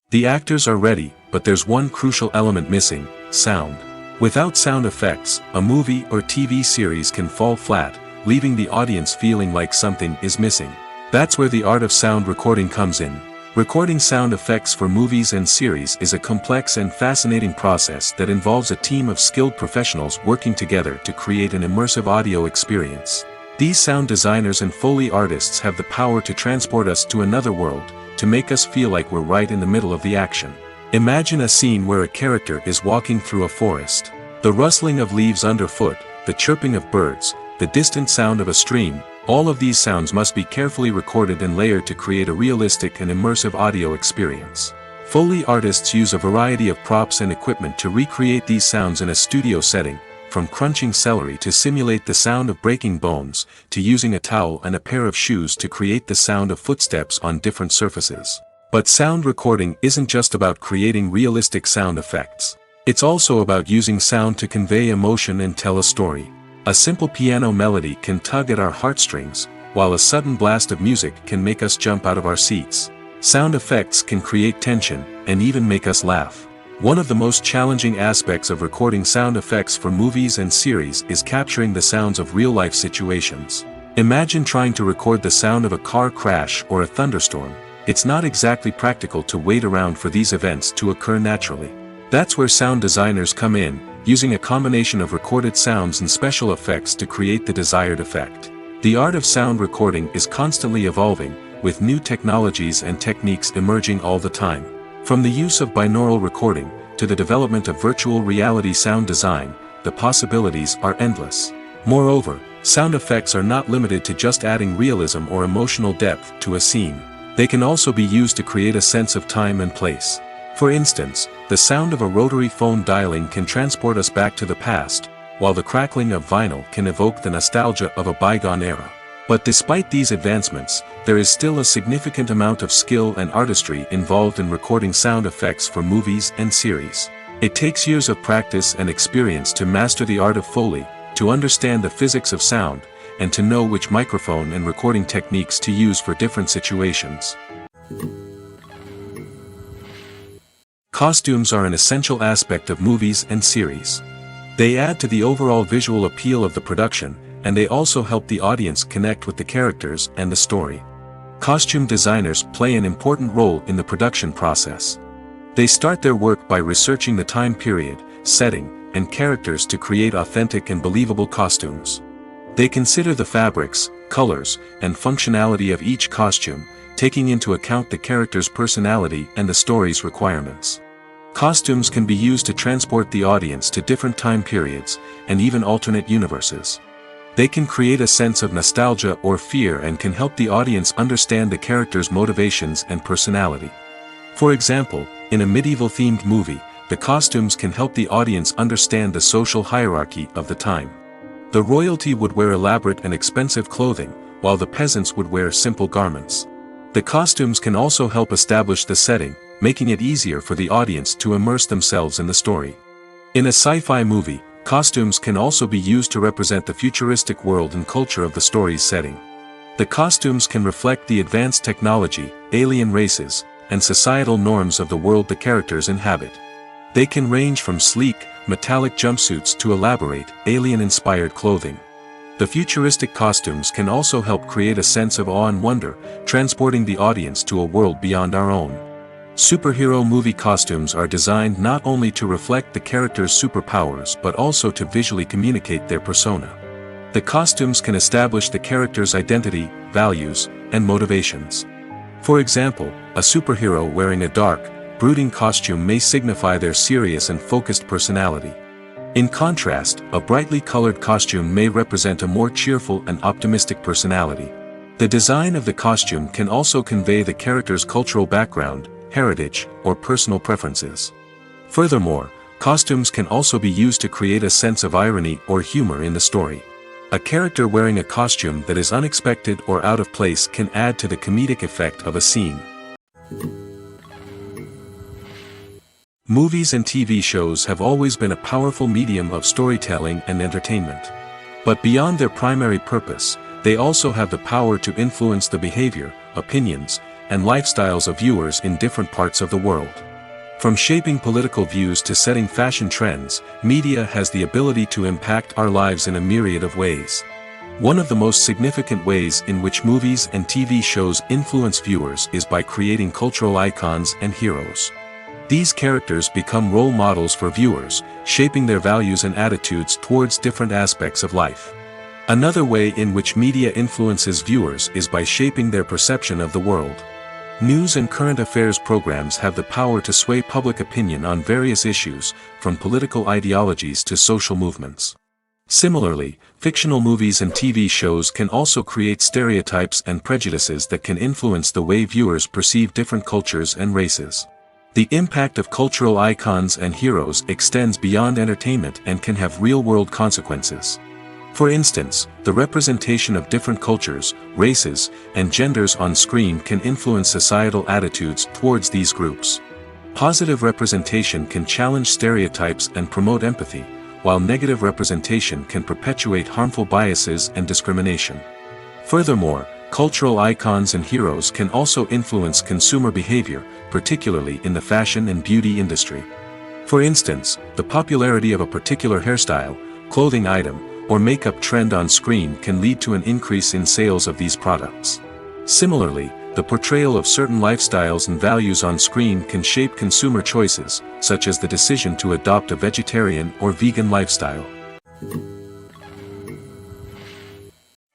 The actors are ready, but there's one crucial element missing: sound. Without sound effects, a movie or TV series can fall flat, leaving the audience feeling like something is missing. That's where the art of sound recording comes in. Recording sound effects for movies and series is a complex and fascinating process that involves a team of skilled professionals working together to create an immersive audio experience. These sound designers and Foley artists have the power to transport us to another world, to make us feel like we're right in the middle of the action. Imagine a scene where a character is walking through a forest. The rustling of leaves underfoot, the chirping of birds, the distant sound of a stream, all of these sounds must be carefully recorded and layered to create a realistic and immersive audio experience. Foley artists use a variety of props and equipment to recreate these sounds in a studio setting, from crunching celery to simulate the sound of breaking bones, to using a towel and a pair of shoes to create the sound of footsteps on different surfaces. But sound recording isn't just about creating realistic sound effects. It's also about using sound to convey emotion and tell a story. A simple piano melody can tug at our heartstrings, while a sudden blast of music can make us jump out of our seats. Sound effects can create tension, and even make us laugh. One of the most challenging aspects of recording sound effects for movies and series is capturing the sounds of real-life situations. Imagine trying to record the sound of a car crash or a thunderstorm. It's not exactly practical to wait around for these events to occur naturally. That's where sound designers come in, using a combination of recorded sounds and special effects to create the desired effect. The art of sound recording is constantly evolving, with new technologies and techniques emerging all the time. From the use of binaural recording, to the development of virtual reality sound design, the possibilities are endless. Moreover, sound effects are not limited to just adding realism or emotional depth to a scene. They can also be used to create a sense of time and place. For instance, the sound of a rotary phone dialing can transport us back to the past, while the crackling of vinyl can evoke the nostalgia of a bygone era. But despite these advancements, there is still a significant amount of skill and artistry involved in recording sound effects for movies and series. It takes years of practice and experience to master the art of Foley, to understand the physics of sound, and to know which microphone and recording techniques to use for different situations. Costumes are an essential aspect of movies and series. They add to the overall visual appeal of the production, and they also help the audience connect with the characters and the story. Costume designers play an important role in the production process. They start their work by researching the time period, setting, and characters to create authentic and believable costumes. They consider the fabrics, colors, and functionality of each costume, taking into account the character's personality and the story's requirements. Costumes can be used to transport the audience to different time periods, and even alternate universes. They can create a sense of nostalgia or fear and can help the audience understand the character's motivations and personality. For example, in a medieval-themed movie, the costumes can help the audience understand the social hierarchy of the time. The royalty would wear elaborate and expensive clothing, while the peasants would wear simple garments. The costumes can also help establish the setting, making it easier for the audience to immerse themselves in the story. In a sci-fi movie, costumes can also be used to represent the futuristic world and culture of the story's setting. The costumes can reflect the advanced technology, alien races, and societal norms of the world the characters inhabit. They can range from sleek, metallic jumpsuits to elaborate, alien-inspired clothing. The futuristic costumes can also help create a sense of awe and wonder, transporting the audience to a world beyond our own. Superhero movie costumes are designed not only to reflect the character's superpowers but also to visually communicate their persona. The costumes can establish the character's identity, values, and motivations. For example, a superhero wearing a dark, brooding costume may signify their serious and focused personality. In contrast, a brightly colored costume may represent a more cheerful and optimistic personality. The design of the costume can also convey the character's cultural background, heritage, or personal preferences. Furthermore, costumes can also be used to create a sense of irony or humor in the story. A character wearing a costume that is unexpected or out of place can add to the comedic effect of a scene. Movies and TV shows have always been a powerful medium of storytelling and entertainment. But beyond their primary purpose, they also have the power to influence the behavior, opinions, and lifestyles of viewers in different parts of the world. From shaping political views to setting fashion trends, media has the ability to impact our lives in a myriad of ways. One of the most significant ways in which movies and TV shows influence viewers is by creating cultural icons and heroes. These characters become role models for viewers, shaping their values and attitudes towards different aspects of life. Another way in which media influences viewers is by shaping their perception of the world. News and current affairs programs have the power to sway public opinion on various issues, from political ideologies to social movements. Similarly, fictional movies and TV shows can also create stereotypes and prejudices that can influence the way viewers perceive different cultures and races. The impact of cultural icons and heroes extends beyond entertainment and can have real-world consequences. For instance, the representation of different cultures, races, and genders on screen can influence societal attitudes towards these groups. Positive representation can challenge stereotypes and promote empathy, while negative representation can perpetuate harmful biases and discrimination. Furthermore, Cultural icons and heroes can also influence consumer behavior, particularly in the fashion and beauty industry. For instance, the popularity of a particular hairstyle, clothing item, or makeup trend on screen can lead to an increase in sales of these products. Similarly, the portrayal of certain lifestyles and values on screen can shape consumer choices, such as the decision to adopt a vegetarian or vegan lifestyle.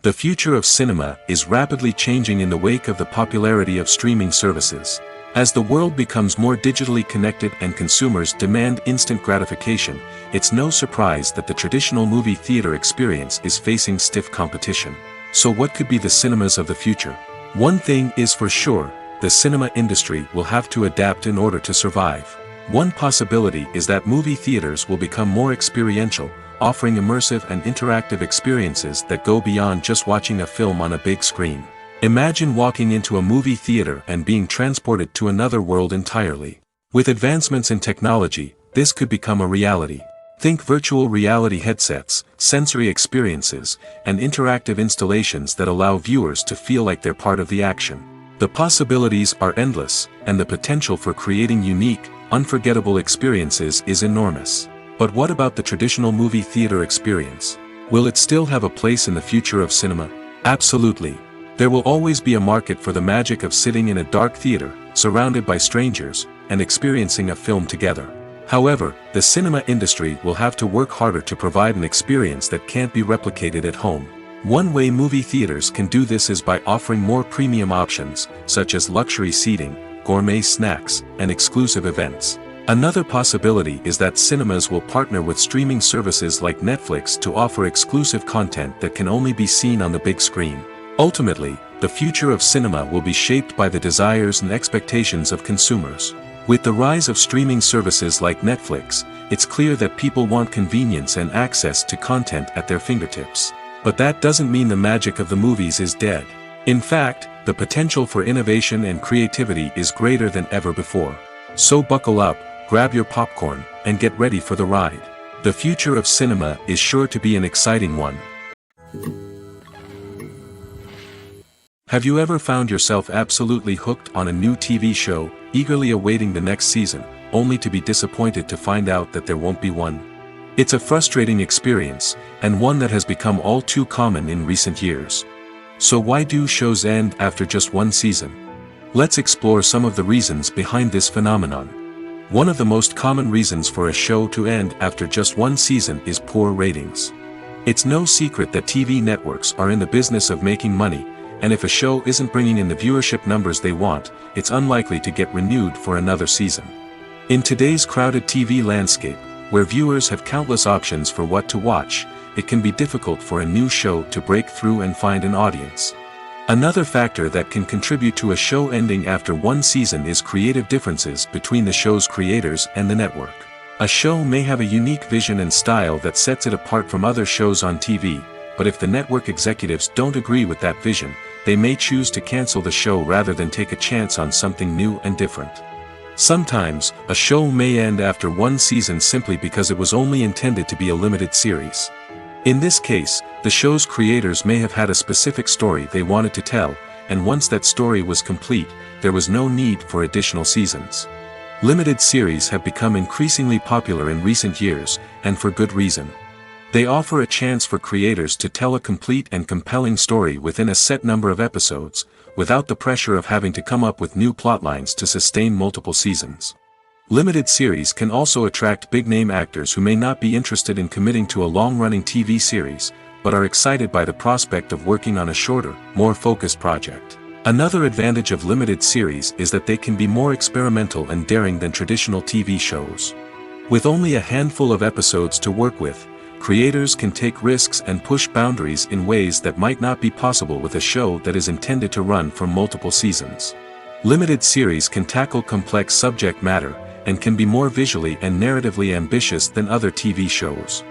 The future of cinema is rapidly changing in the wake of the popularity of streaming services. As the world becomes more digitally connected and consumers demand instant gratification, it's no surprise that the traditional movie theater experience is facing stiff competition. So what could be the cinemas of the future? One thing is for sure, the cinema industry will have to adapt in order to survive. One possibility is that movie theaters will become more experiential, offering immersive and interactive experiences that go beyond just watching a film on a big screen. Imagine walking into a movie theater and being transported to another world entirely. With advancements in technology, this could become a reality. Think virtual reality headsets, sensory experiences, and interactive installations that allow viewers to feel like they're part of the action. The possibilities are endless, and the potential for creating unique, unforgettable experiences is enormous. But what about the traditional movie theater experience? Will it still have a place in the future of cinema? Absolutely. There will always be a market for the magic of sitting in a dark theater, surrounded by strangers, and experiencing a film together. However, the cinema industry will have to work harder to provide an experience that can't be replicated at home. One way movie theaters can do this is by offering more premium options, such as luxury seating, gourmet snacks, and exclusive events. Another possibility is that cinemas will partner with streaming services like Netflix to offer exclusive content that can only be seen on the big screen. Ultimately, the future of cinema will be shaped by the desires and expectations of consumers. With the rise of streaming services like Netflix, it's clear that people want convenience and access to content at their fingertips. But that doesn't mean the magic of the movies is dead. In fact, the potential for innovation and creativity is greater than ever before. So buckle up, grab your popcorn, and get ready for the ride. The future of cinema is sure to be an exciting one. Have you ever found yourself absolutely hooked on a new TV show, eagerly awaiting the next season, only to be disappointed to find out that there won't be one? It's a frustrating experience, and one that has become all too common in recent years. So why do shows end after just one season? Let's explore some of the reasons behind this phenomenon. One of the most common reasons for a show to end after just one season is poor ratings. It's no secret that TV networks are in the business of making money, and if a show isn't bringing in the viewership numbers they want, it's unlikely to get renewed for another season. In today's crowded TV landscape, where viewers have countless options for what to watch, it can be difficult for a new show to break through and find an audience. Another factor that can contribute to a show ending after one season is creative differences between the show's creators and the network. A show may have a unique vision and style that sets it apart from other shows on TV, but if the network executives don't agree with that vision, they may choose to cancel the show rather than take a chance on something new and different. Sometimes, a show may end after one season simply because it was only intended to be a limited series. In this case, the show's creators may have had a specific story they wanted to tell, and once that story was complete, there was no need for additional seasons. Limited series have become increasingly popular in recent years, and for good reason. They offer a chance for creators to tell a complete and compelling story within a set number of episodes, without the pressure of having to come up with new plotlines to sustain multiple seasons. Limited series can also attract big-name actors who may not be interested in committing to a long-running TV series, but are excited by the prospect of working on a shorter, more focused project. Another advantage of limited series is that they can be more experimental and daring than traditional TV shows. With only a handful of episodes to work with, creators can take risks and push boundaries in ways that might not be possible with a show that is intended to run for multiple seasons. Limited series can tackle complex subject matter, and can be more visually and narratively ambitious than other TV shows.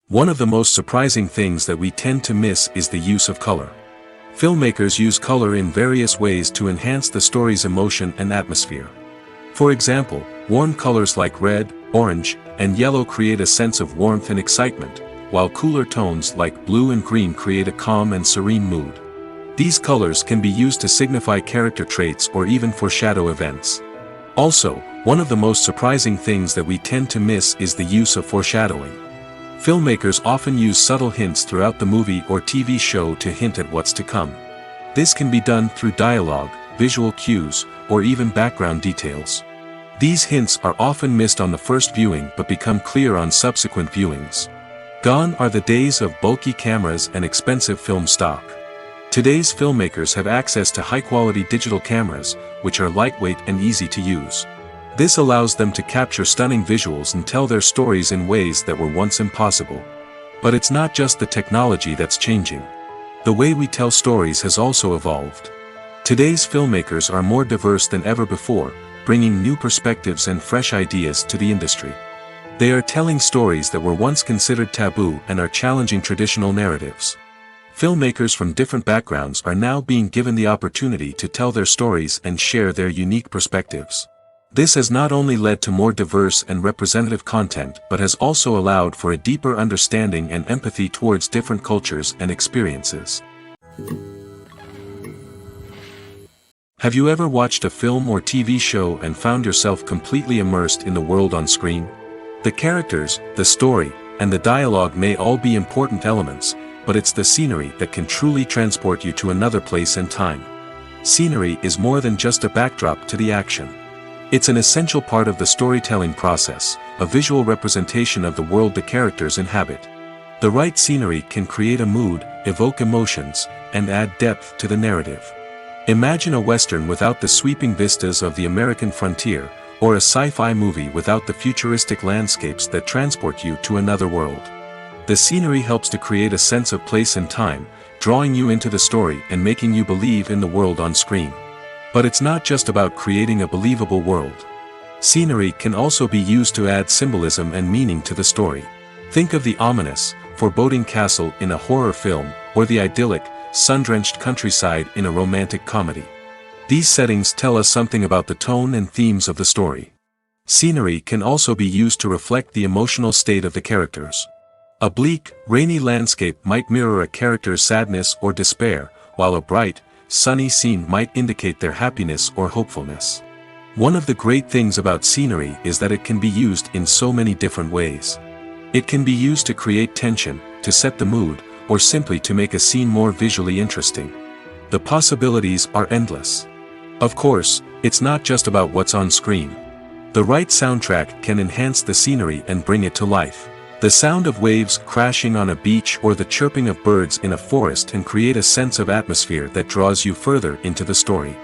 One of the most surprising things that we tend to miss is the use of color. Filmmakers use color in various ways to enhance the story's emotion and atmosphere. For example, warm colors like red, orange, and yellow create a sense of warmth and excitement, while cooler tones like blue and green create a calm and serene mood. These colors can be used to signify character traits or even foreshadow events. Also, one of the most surprising things that we tend to miss is the use of foreshadowing. Filmmakers often use subtle hints throughout the movie or TV show to hint at what's to come. This can be done through dialogue, visual cues, or even background details. These hints are often missed on the first viewing but become clear on subsequent viewings. Gone are the days of bulky cameras and expensive film stock. Today's filmmakers have access to high-quality digital cameras, which are lightweight and easy to use. This allows them to capture stunning visuals and tell their stories in ways that were once impossible. But it's not just the technology that's changing. The way we tell stories has also evolved. Today's filmmakers are more diverse than ever before, bringing new perspectives and fresh ideas to the industry. They are telling stories that were once considered taboo and are challenging traditional narratives. Filmmakers from different backgrounds are now being given the opportunity to tell their stories and share their unique perspectives. This has not only led to more diverse and representative content but has also allowed for a deeper understanding and empathy towards different cultures and experiences. Have you ever watched a film or TV show and found yourself completely immersed in the world on screen? The characters, the story, and the dialogue may all be important elements, but it's the scenery that can truly transport you to another place and time. Scenery is more than just a backdrop to the action. It's an essential part of the storytelling process, a visual representation of the world the characters inhabit. The right scenery can create a mood, evoke emotions, and add depth to the narrative. Imagine a Western without the sweeping vistas of the American frontier, or a sci-fi movie without the futuristic landscapes that transport you to another world. The scenery helps to create a sense of place and time, drawing you into the story and making you believe in the world on screen. But it's not just about creating a believable world. Scenery can also be used to add symbolism and meaning to the story. Think of the ominous, foreboding castle in a horror film, or the idyllic, sun-drenched countryside in a romantic comedy. These settings tell us something about the tone and themes of the story. Scenery can also be used to reflect the emotional state of the characters. A bleak, rainy landscape might mirror a character's sadness or despair, while a bright, sunny scene might indicate their happiness or hopefulness. One of the great things about scenery is that it can be used in so many different ways. It can be used to create tension, to set the mood, or simply to make a scene more visually interesting. The possibilities are endless. Of course, it's not just about what's on screen. The right soundtrack can enhance the scenery and bring it to life. The sound of waves crashing on a beach or the chirping of birds in a forest can create a sense of atmosphere that draws you further into the story.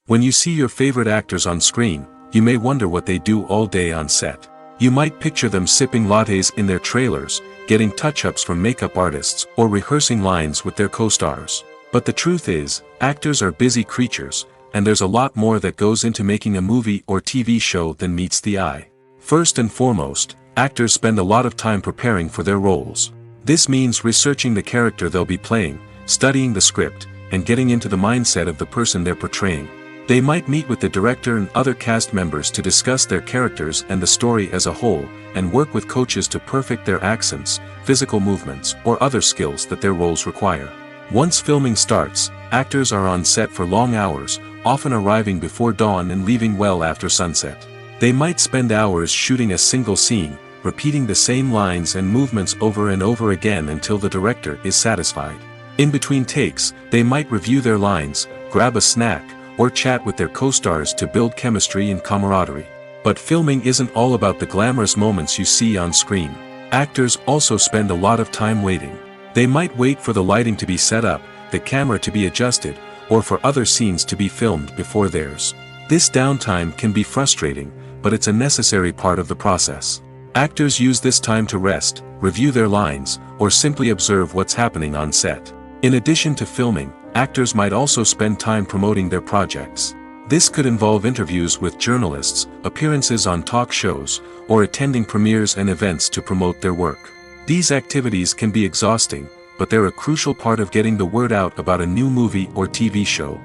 When you see your favorite actors on screen, you may wonder what they do all day on set. You might picture them sipping lattes in their trailers, getting touch-ups from makeup artists, or rehearsing lines with their co-stars. But the truth is, actors are busy creatures, and there's a lot more that goes into making a movie or TV show than meets the eye. First and foremost, actors spend a lot of time preparing for their roles. This means researching the character they'll be playing, studying the script, and getting into the mindset of the person they're portraying. They might meet with the director and other cast members to discuss their characters and the story as a whole, and work with coaches to perfect their accents, physical movements, or other skills that their roles require. Once filming starts, actors are on set for long hours, often arriving before dawn and leaving well after sunset. They might spend hours shooting a single scene, repeating the same lines and movements over and over again until the director is satisfied. In between takes, they might review their lines, grab a snack, or chat with their co-stars to build chemistry and camaraderie. But filming isn't all about the glamorous moments you see on screen. Actors also spend a lot of time waiting. They might wait for the lighting to be set up, the camera to be adjusted, or for other scenes to be filmed before theirs. This downtime can be frustrating, but it's a necessary part of the process. Actors use this time to rest, review their lines, or simply observe what's happening on set. In addition to filming, actors might also spend time promoting their projects. This could involve interviews with journalists, appearances on talk shows, or attending premieres and events to promote their work. These activities can be exhausting, but they're a crucial part of getting the word out about a new movie or TV show.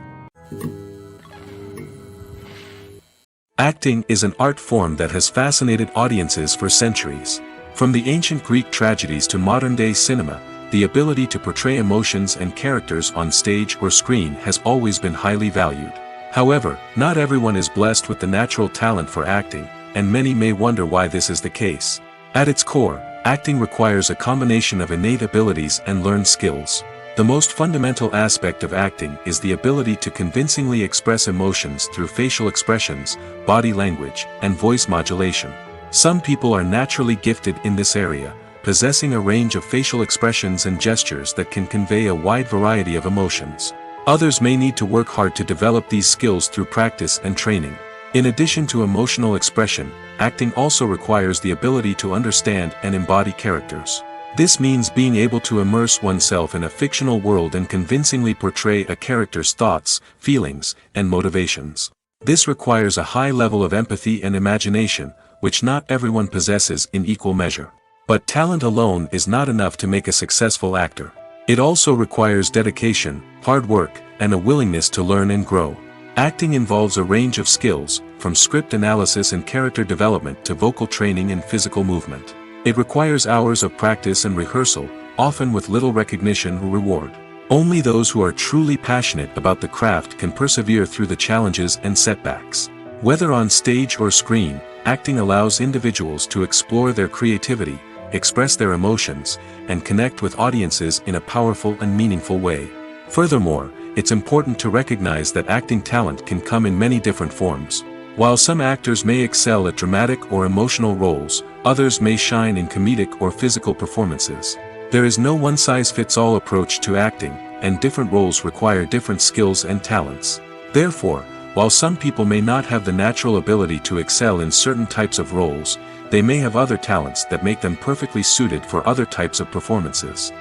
Acting is an art form that has fascinated audiences for centuries. From the ancient Greek tragedies to modern-day cinema, the ability to portray emotions and characters on stage or screen has always been highly valued. However, not everyone is blessed with the natural talent for acting, and many may wonder why this is the case. At its core, acting requires a combination of innate abilities and learned skills. The most fundamental aspect of acting is the ability to convincingly express emotions through facial expressions, body language, and voice modulation. Some people are naturally gifted in this area, possessing a range of facial expressions and gestures that can convey a wide variety of emotions. Others may need to work hard to develop these skills through practice and training. In addition to emotional expression, acting also requires the ability to understand and embody characters. This means being able to immerse oneself in a fictional world and convincingly portray a character's thoughts, feelings, and motivations. This requires a high level of empathy and imagination, which not everyone possesses in equal measure. But talent alone is not enough to make a successful actor. It also requires dedication, hard work, and a willingness to learn and grow. Acting involves a range of skills, from script analysis and character development to vocal training and physical movement. It requires hours of practice and rehearsal, often with little recognition or reward. Only those who are truly passionate about the craft can persevere through the challenges and setbacks. Whether on stage or screen, acting allows individuals to explore their creativity, express their emotions, and connect with audiences in a powerful and meaningful way. Furthermore, it's important to recognize that acting talent can come in many different forms. While some actors may excel at dramatic or emotional roles, others may shine in comedic or physical performances. There is no one-size-fits-all approach to acting, and different roles require different skills and talents. Therefore, while some people may not have the natural ability to excel in certain types of roles, they may have other talents that make them perfectly suited for other types of performances.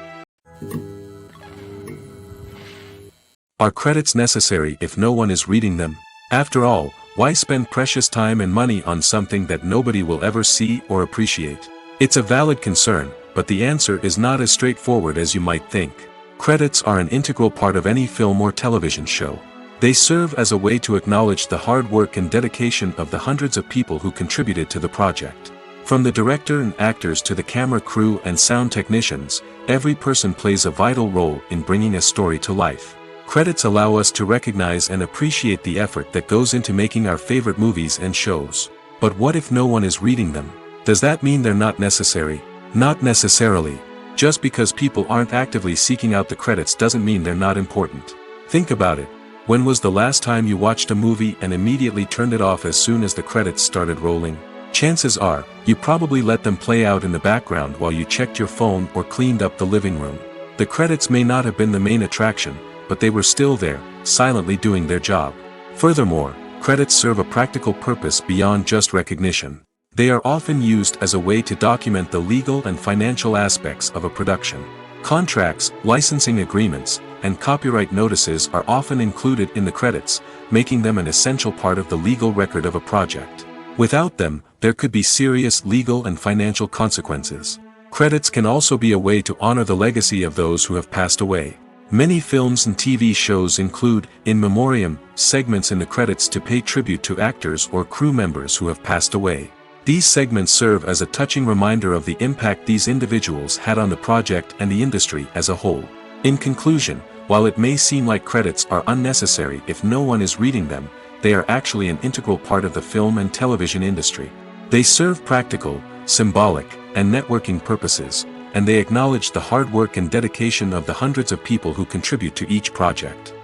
Are credits necessary if no one is reading them? After all, why spend precious time and money on something that nobody will ever see or appreciate? It's a valid concern, but the answer is not as straightforward as you might think. Credits are an integral part of any film or television show. They serve as a way to acknowledge the hard work and dedication of the hundreds of people who contributed to the project. From the director and actors to the camera crew and sound technicians, every person plays a vital role in bringing a story to life. Credits allow us to recognize and appreciate the effort that goes into making our favorite movies and shows. But what if no one is reading them? Does that mean they're not necessary? Not necessarily. Just because people aren't actively seeking out the credits doesn't mean they're not important. Think about it. When was the last time you watched a movie and immediately turned it off as soon as the credits started rolling? Chances are, you probably let them play out in the background while you checked your phone or cleaned up the living room. The credits may not have been the main attraction, but they were still there, silently doing their job. Furthermore, credits serve a practical purpose beyond just recognition. They are often used as a way to document the legal and financial aspects of a production. Contracts, licensing agreements, and copyright notices are often included in the credits, making them an essential part of the legal record of a project. Without them, there could be serious legal and financial consequences. Credits can also be a way to honor the legacy of those who have passed away. Many films and TV shows include, in memoriam, segments in the credits to pay tribute to actors or crew members who have passed away. These segments serve as a touching reminder of the impact these individuals had on the project and the industry as a whole. In conclusion, while it may seem like credits are unnecessary if no one is reading them, they are actually an integral part of the film and television industry. They serve practical, symbolic, and networking purposes, and they acknowledge the hard work and dedication of the hundreds of people who contribute to each project.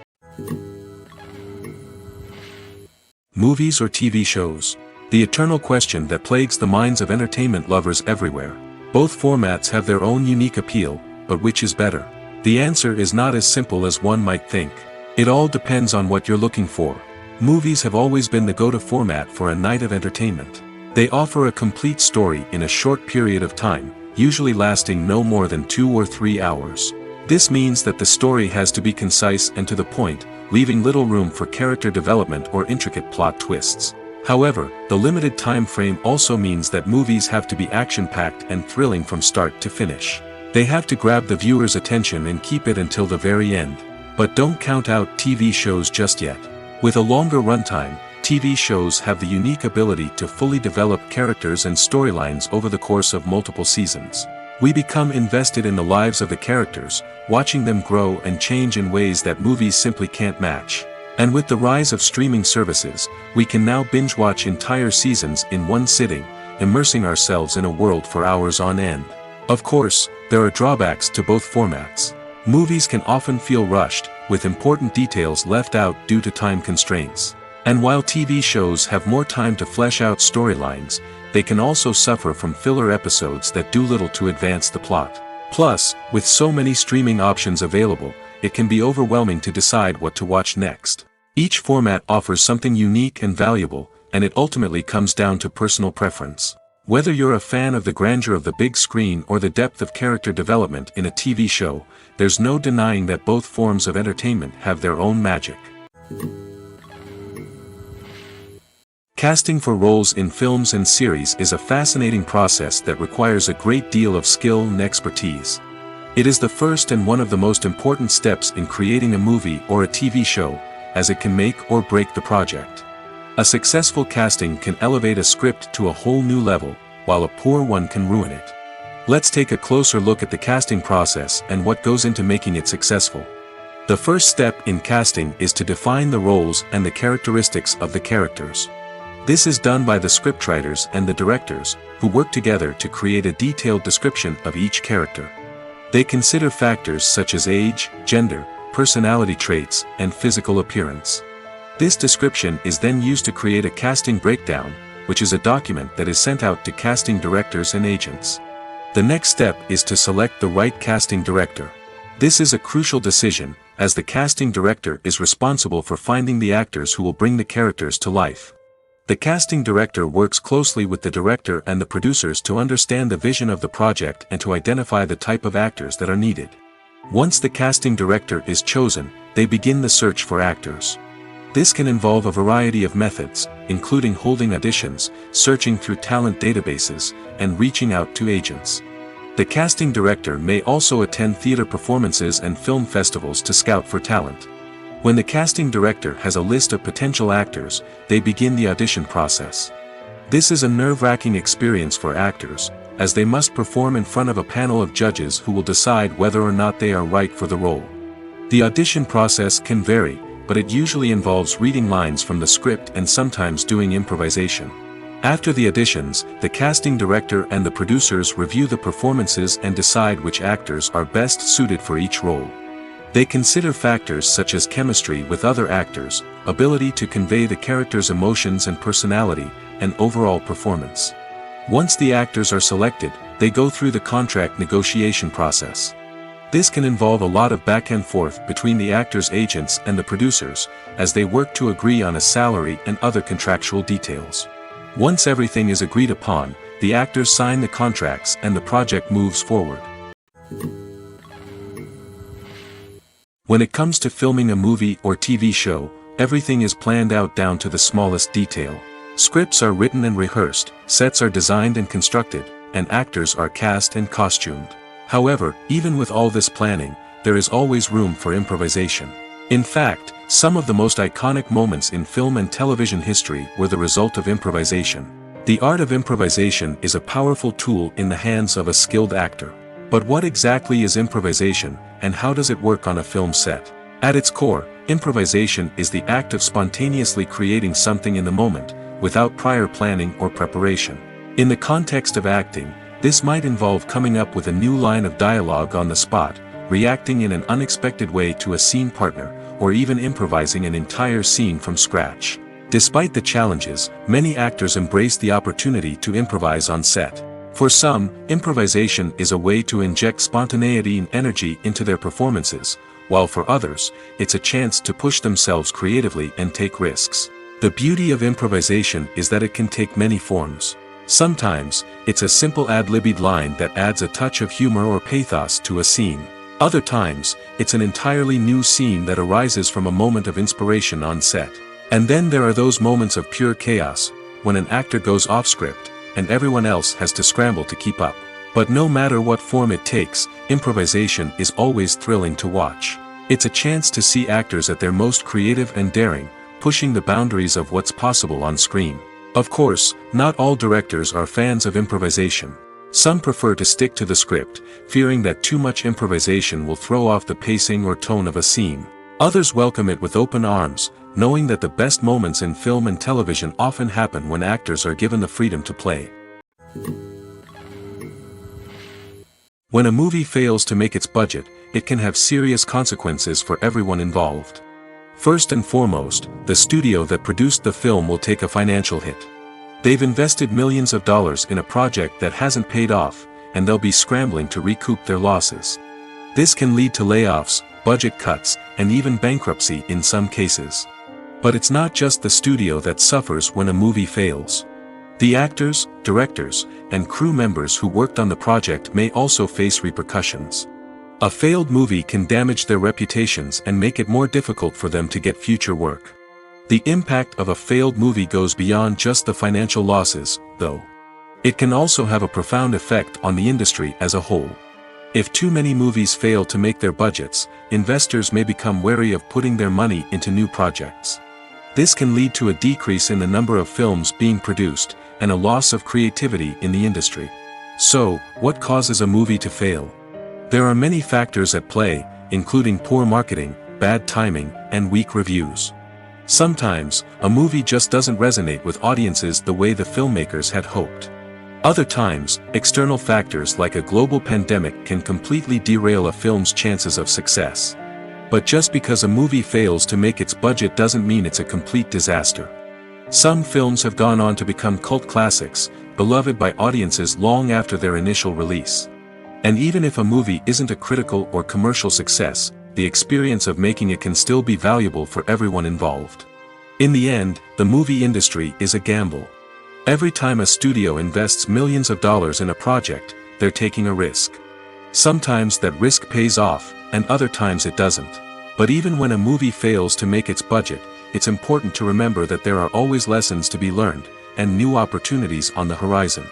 Movies or TV shows? The eternal question that plagues the minds of entertainment lovers everywhere. Both formats have their own unique appeal, but which is better? The answer is not as simple as one might think. It all depends on what you're looking for. Movies have always been the go-to format for a night of entertainment. They offer a complete story in a short period of time, usually lasting no more than 2 or 3 hours. This means that the story has to be concise and to the point, leaving little room for character development or intricate plot twists. However, the limited time frame also means that movies have to be action-packed and thrilling from start to finish. They have to grab the viewer's attention and keep it until the very end. But don't count out TV shows just yet. With a longer runtime, TV shows have the unique ability to fully develop characters and storylines over the course of multiple seasons. We become invested in the lives of the characters, watching them grow and change in ways that movies simply can't match. And with the rise of streaming services, we can now binge-watch entire seasons in one sitting, immersing ourselves in a world for hours on end. Of course, there are drawbacks to both formats. Movies can often feel rushed, with important details left out due to time constraints. And while TV shows have more time to flesh out storylines, they can also suffer from filler episodes that do little to advance the plot. Plus, with so many streaming options available, it can be overwhelming to decide what to watch next. Each format offers something unique and valuable, and it ultimately comes down to personal preference. Whether you're a fan of the grandeur of the big screen or the depth of character development in a TV show, there's no denying that both forms of entertainment have their own magic. Casting for roles in films and series is a fascinating process that requires a great deal of skill and expertise. It is the first and one of the most important steps in creating a movie or a TV show, as it can make or break the project. A successful casting can elevate a script to a whole new level, while a poor one can ruin it. Let's take a closer look at the casting process and what goes into making it successful. The first step in casting is to define the roles and the characteristics of the characters. This is done by the scriptwriters and the directors, who work together to create a detailed description of each character. They consider factors such as age, gender, personality traits, and physical appearance. This description is then used to create a casting breakdown, which is a document that is sent out to casting directors and agents. The next step is to select the right casting director. This is a crucial decision, as the casting director is responsible for finding the actors who will bring the characters to life. The casting director works closely with the director and the producers to understand the vision of the project and to identify the type of actors that are needed. Once the casting director is chosen, they begin the search for actors. This can involve a variety of methods, including holding auditions, searching through talent databases, and reaching out to agents. The casting director may also attend theater performances and film festivals to scout for talent. When the casting director has a list of potential actors, they begin the audition process. This is a nerve-wracking experience for actors, as they must perform in front of a panel of judges who will decide whether or not they are right for the role. The audition process can vary, but it usually involves reading lines from the script and sometimes doing improvisation. After the auditions, the casting director and the producers review the performances and decide which actors are best suited for each role. They consider factors such as chemistry with other actors, ability to convey the character's emotions and personality, and overall performance. Once the actors are selected, they go through the contract negotiation process. This can involve a lot of back and forth between the actors' agents and the producers, as they work to agree on a salary and other contractual details. Once everything is agreed upon, the actors sign the contracts and the project moves forward. When it comes to filming a movie or TV show, everything is planned out down to the smallest detail. Scripts are written and rehearsed, sets are designed and constructed, and actors are cast and costumed. However, even with all this planning, there is always room for improvisation. In fact, some of the most iconic moments in film and television history were the result of improvisation. The art of improvisation is a powerful tool in the hands of a skilled actor. But what exactly is improvisation, and how does it work on a film set? At its core, improvisation is the act of spontaneously creating something in the moment, without prior planning or preparation. In the context of acting, this might involve coming up with a new line of dialogue on the spot, reacting in an unexpected way to a scene partner, or even improvising an entire scene from scratch. Despite the challenges, many actors embrace the opportunity to improvise on set. For some, improvisation is a way to inject spontaneity and energy into their performances, while for others, it's a chance to push themselves creatively and take risks. The beauty of improvisation is that it can take many forms. Sometimes, it's a simple ad-libbed line that adds a touch of humor or pathos to a scene. Other times, it's an entirely new scene that arises from a moment of inspiration on set. And then there are those moments of pure chaos, when an actor goes off script, and everyone else has to scramble to keep up. But no matter what form it takes, improvisation is always thrilling to watch. It's a chance to see actors at their most creative and daring, pushing the boundaries of what's possible on screen. Of course, not all directors are fans of improvisation. Some prefer to stick to the script, fearing that too much improvisation will throw off the pacing or tone of a scene. Others welcome it with open arms, knowing that the best moments in film and television often happen when actors are given the freedom to play. When a movie fails to make its budget, it can have serious consequences for everyone involved. First and foremost, the studio that produced the film will take a financial hit. They've invested millions of dollars in a project that hasn't paid off, and they'll be scrambling to recoup their losses. This can lead to layoffs, budget cuts, and even bankruptcy in some cases. But it's not just the studio that suffers when a movie fails. The actors, directors, and crew members who worked on the project may also face repercussions. A failed movie can damage their reputations and make it more difficult for them to get future work. The impact of a failed movie goes beyond just the financial losses, though. It can also have a profound effect on the industry as a whole. If too many movies fail to make their budgets, investors may become wary of putting their money into new projects. This can lead to a decrease in the number of films being produced, and a loss of creativity in the industry. So, what causes a movie to fail? There are many factors at play, including poor marketing, bad timing, and weak reviews. Sometimes, a movie just doesn't resonate with audiences the way the filmmakers had hoped. Other times, external factors like a global pandemic can completely derail a film's chances of success. But just because a movie fails to make its budget doesn't mean it's a complete disaster. Some films have gone on to become cult classics, beloved by audiences long after their initial release. And even if a movie isn't a critical or commercial success, the experience of making it can still be valuable for everyone involved. In the end, the movie industry is a gamble. Every time a studio invests millions of dollars in a project, they're taking a risk. Sometimes that risk pays off, and other times it doesn't. But even when a movie fails to make its budget, it's important to remember that there are always lessons to be learned, and new opportunities on the horizon.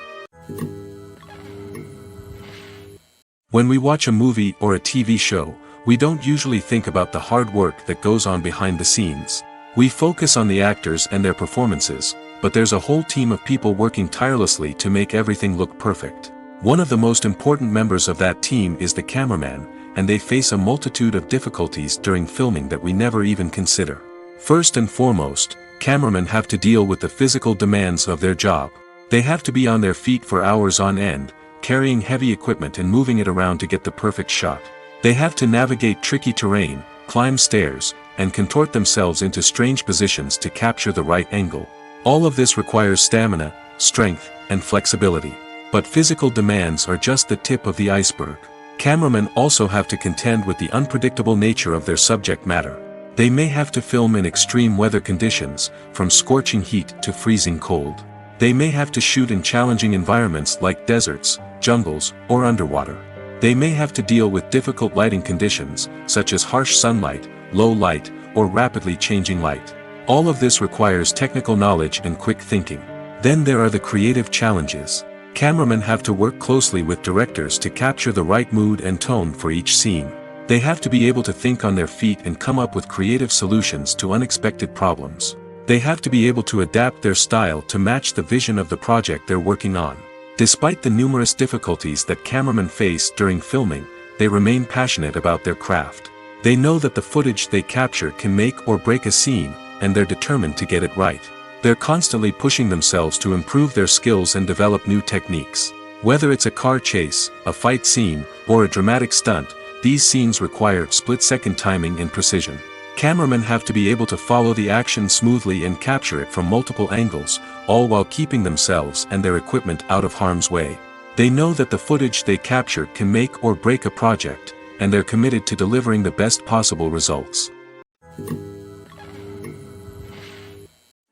When we watch a movie or a TV show, we don't usually think about the hard work that goes on behind the scenes. We focus on the actors and their performances, but there's a whole team of people working tirelessly to make everything look perfect. One of the most important members of that team is the cameraman, and they face a multitude of difficulties during filming that we never even consider. First and foremost, cameramen have to deal with the physical demands of their job. They have to be on their feet for hours on end, carrying heavy equipment and moving it around to get the perfect shot. They have to navigate tricky terrain, climb stairs, and contort themselves into strange positions to capture the right angle. All of this requires stamina, strength, and flexibility. But physical demands are just the tip of the iceberg. Cameramen also have to contend with the unpredictable nature of their subject matter. They may have to film in extreme weather conditions, from scorching heat to freezing cold. They may have to shoot in challenging environments like deserts, jungles, or underwater. They may have to deal with difficult lighting conditions, such as harsh sunlight, low light, or rapidly changing light. All of this requires technical knowledge and quick thinking. Then there are the creative challenges. Cameramen have to work closely with directors to capture the right mood and tone for each scene. They have to be able to think on their feet and come up with creative solutions to unexpected problems. They have to be able to adapt their style to match the vision of the project they're working on. Despite the numerous difficulties that cameramen face during filming, they remain passionate about their craft. They know that the footage they capture can make or break a scene, and they're determined to get it right. They're constantly pushing themselves to improve their skills and develop new techniques. Whether it's a car chase, a fight scene, or a dramatic stunt, these scenes require split-second timing and precision. Cameramen have to be able to follow the action smoothly and capture it from multiple angles, all while keeping themselves and their equipment out of harm's way. They know that the footage they capture can make or break a project, and they're committed to delivering the best possible results.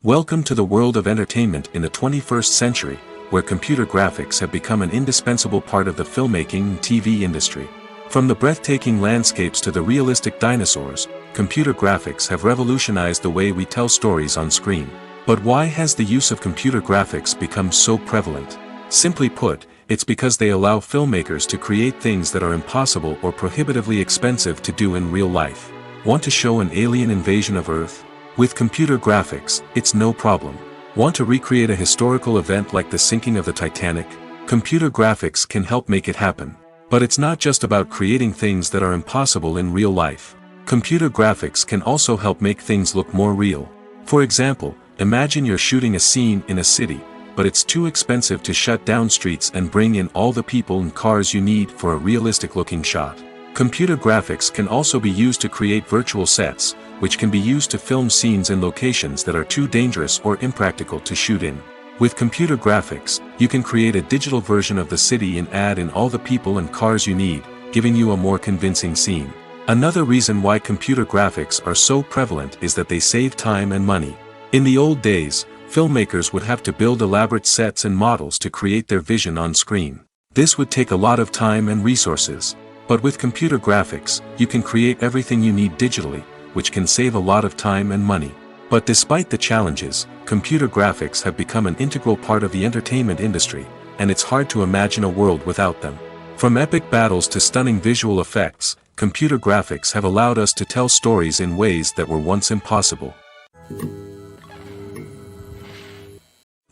Welcome to the world of entertainment in the 21st century, where computer graphics have become an indispensable part of the filmmaking and TV industry. From the breathtaking landscapes to the realistic dinosaurs, computer graphics have revolutionized the way we tell stories on screen. But why has the use of computer graphics become so prevalent? Simply put, it's because they allow filmmakers to create things that are impossible or prohibitively expensive to do in real life. Want to show an alien invasion of Earth? With computer graphics, it's no problem. Want to recreate a historical event like the sinking of the Titanic? Computer graphics can help make it happen. But it's not just about creating things that are impossible in real life. Computer graphics can also help make things look more real. For example, imagine you're shooting a scene in a city, but it's too expensive to shut down streets and bring in all the people and cars you need for a realistic-looking shot. Computer graphics can also be used to create virtual sets, which can be used to film scenes in locations that are too dangerous or impractical to shoot in. With computer graphics, you can create a digital version of the city and add in all the people and cars you need, giving you a more convincing scene. Another reason why computer graphics are so prevalent is that they save time and money. In the old days, filmmakers would have to build elaborate sets and models to create their vision on screen. This would take a lot of time and resources. But with computer graphics, you can create everything you need digitally, which can save a lot of time and money. But despite the challenges, computer graphics have become an integral part of the entertainment industry, and it's hard to imagine a world without them. From epic battles to stunning visual effects, computer graphics have allowed us to tell stories in ways that were once impossible.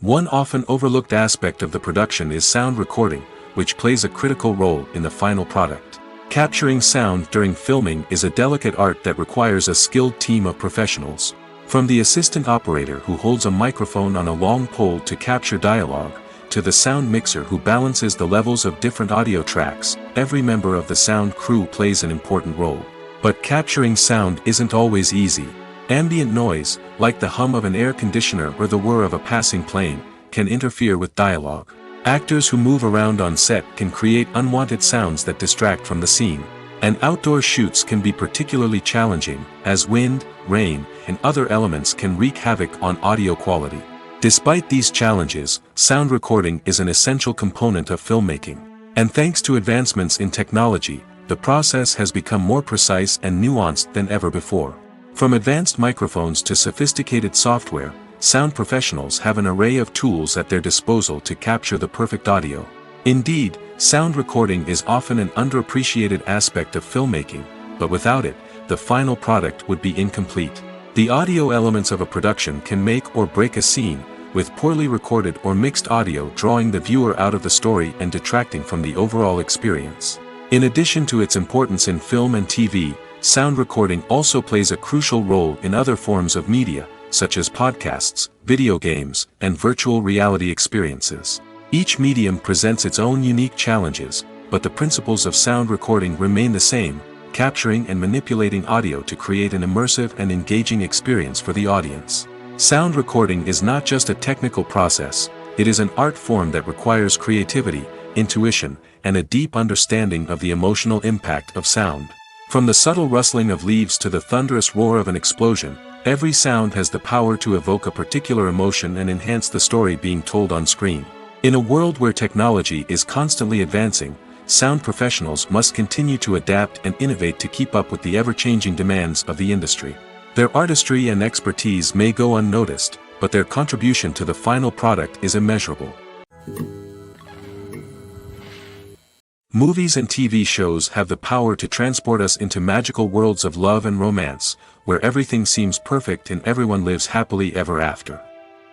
One often overlooked aspect of the production is sound recording, which plays a critical role in the final product. Capturing sound during filming is a delicate art that requires a skilled team of professionals. From the assistant operator who holds a microphone on a long pole to capture dialogue, to the sound mixer who balances the levels of different audio tracks, every member of the sound crew plays an important role. But capturing sound isn't always easy. Ambient noise, like the hum of an air conditioner or the whir of a passing plane, can interfere with dialogue. Actors who move around on set can create unwanted sounds that distract from the scene. And outdoor shoots can be particularly challenging, as wind, rain, and other elements can wreak havoc on audio quality. Despite these challenges, sound recording is an essential component of filmmaking. And thanks to advancements in technology, the process has become more precise and nuanced than ever before. From advanced microphones to sophisticated software, sound professionals have an array of tools at their disposal to capture the perfect audio. Indeed, sound recording is often an underappreciated aspect of filmmaking, but without it, the final product would be incomplete. The audio elements of a production can make or break a scene, with poorly recorded or mixed audio drawing the viewer out of the story and detracting from the overall experience. In addition to its importance in film and TV, sound recording also plays a crucial role in other forms of media, such as podcasts, video games, and virtual reality experiences. Each medium presents its own unique challenges, but the principles of sound recording remain the same, capturing and manipulating audio to create an immersive and engaging experience for the audience. Sound recording is not just a technical process, it is an art form that requires creativity, intuition, and a deep understanding of the emotional impact of sound. From the subtle rustling of leaves to the thunderous roar of an explosion, every sound has the power to evoke a particular emotion and enhance the story being told on screen. In a world where technology is constantly advancing, sound professionals must continue to adapt and innovate to keep up with the ever-changing demands of the industry. Their artistry and expertise may go unnoticed, but their contribution to the final product is immeasurable. Movies and TV shows have the power to transport us into magical worlds of love and romance, where everything seems perfect and everyone lives happily ever after.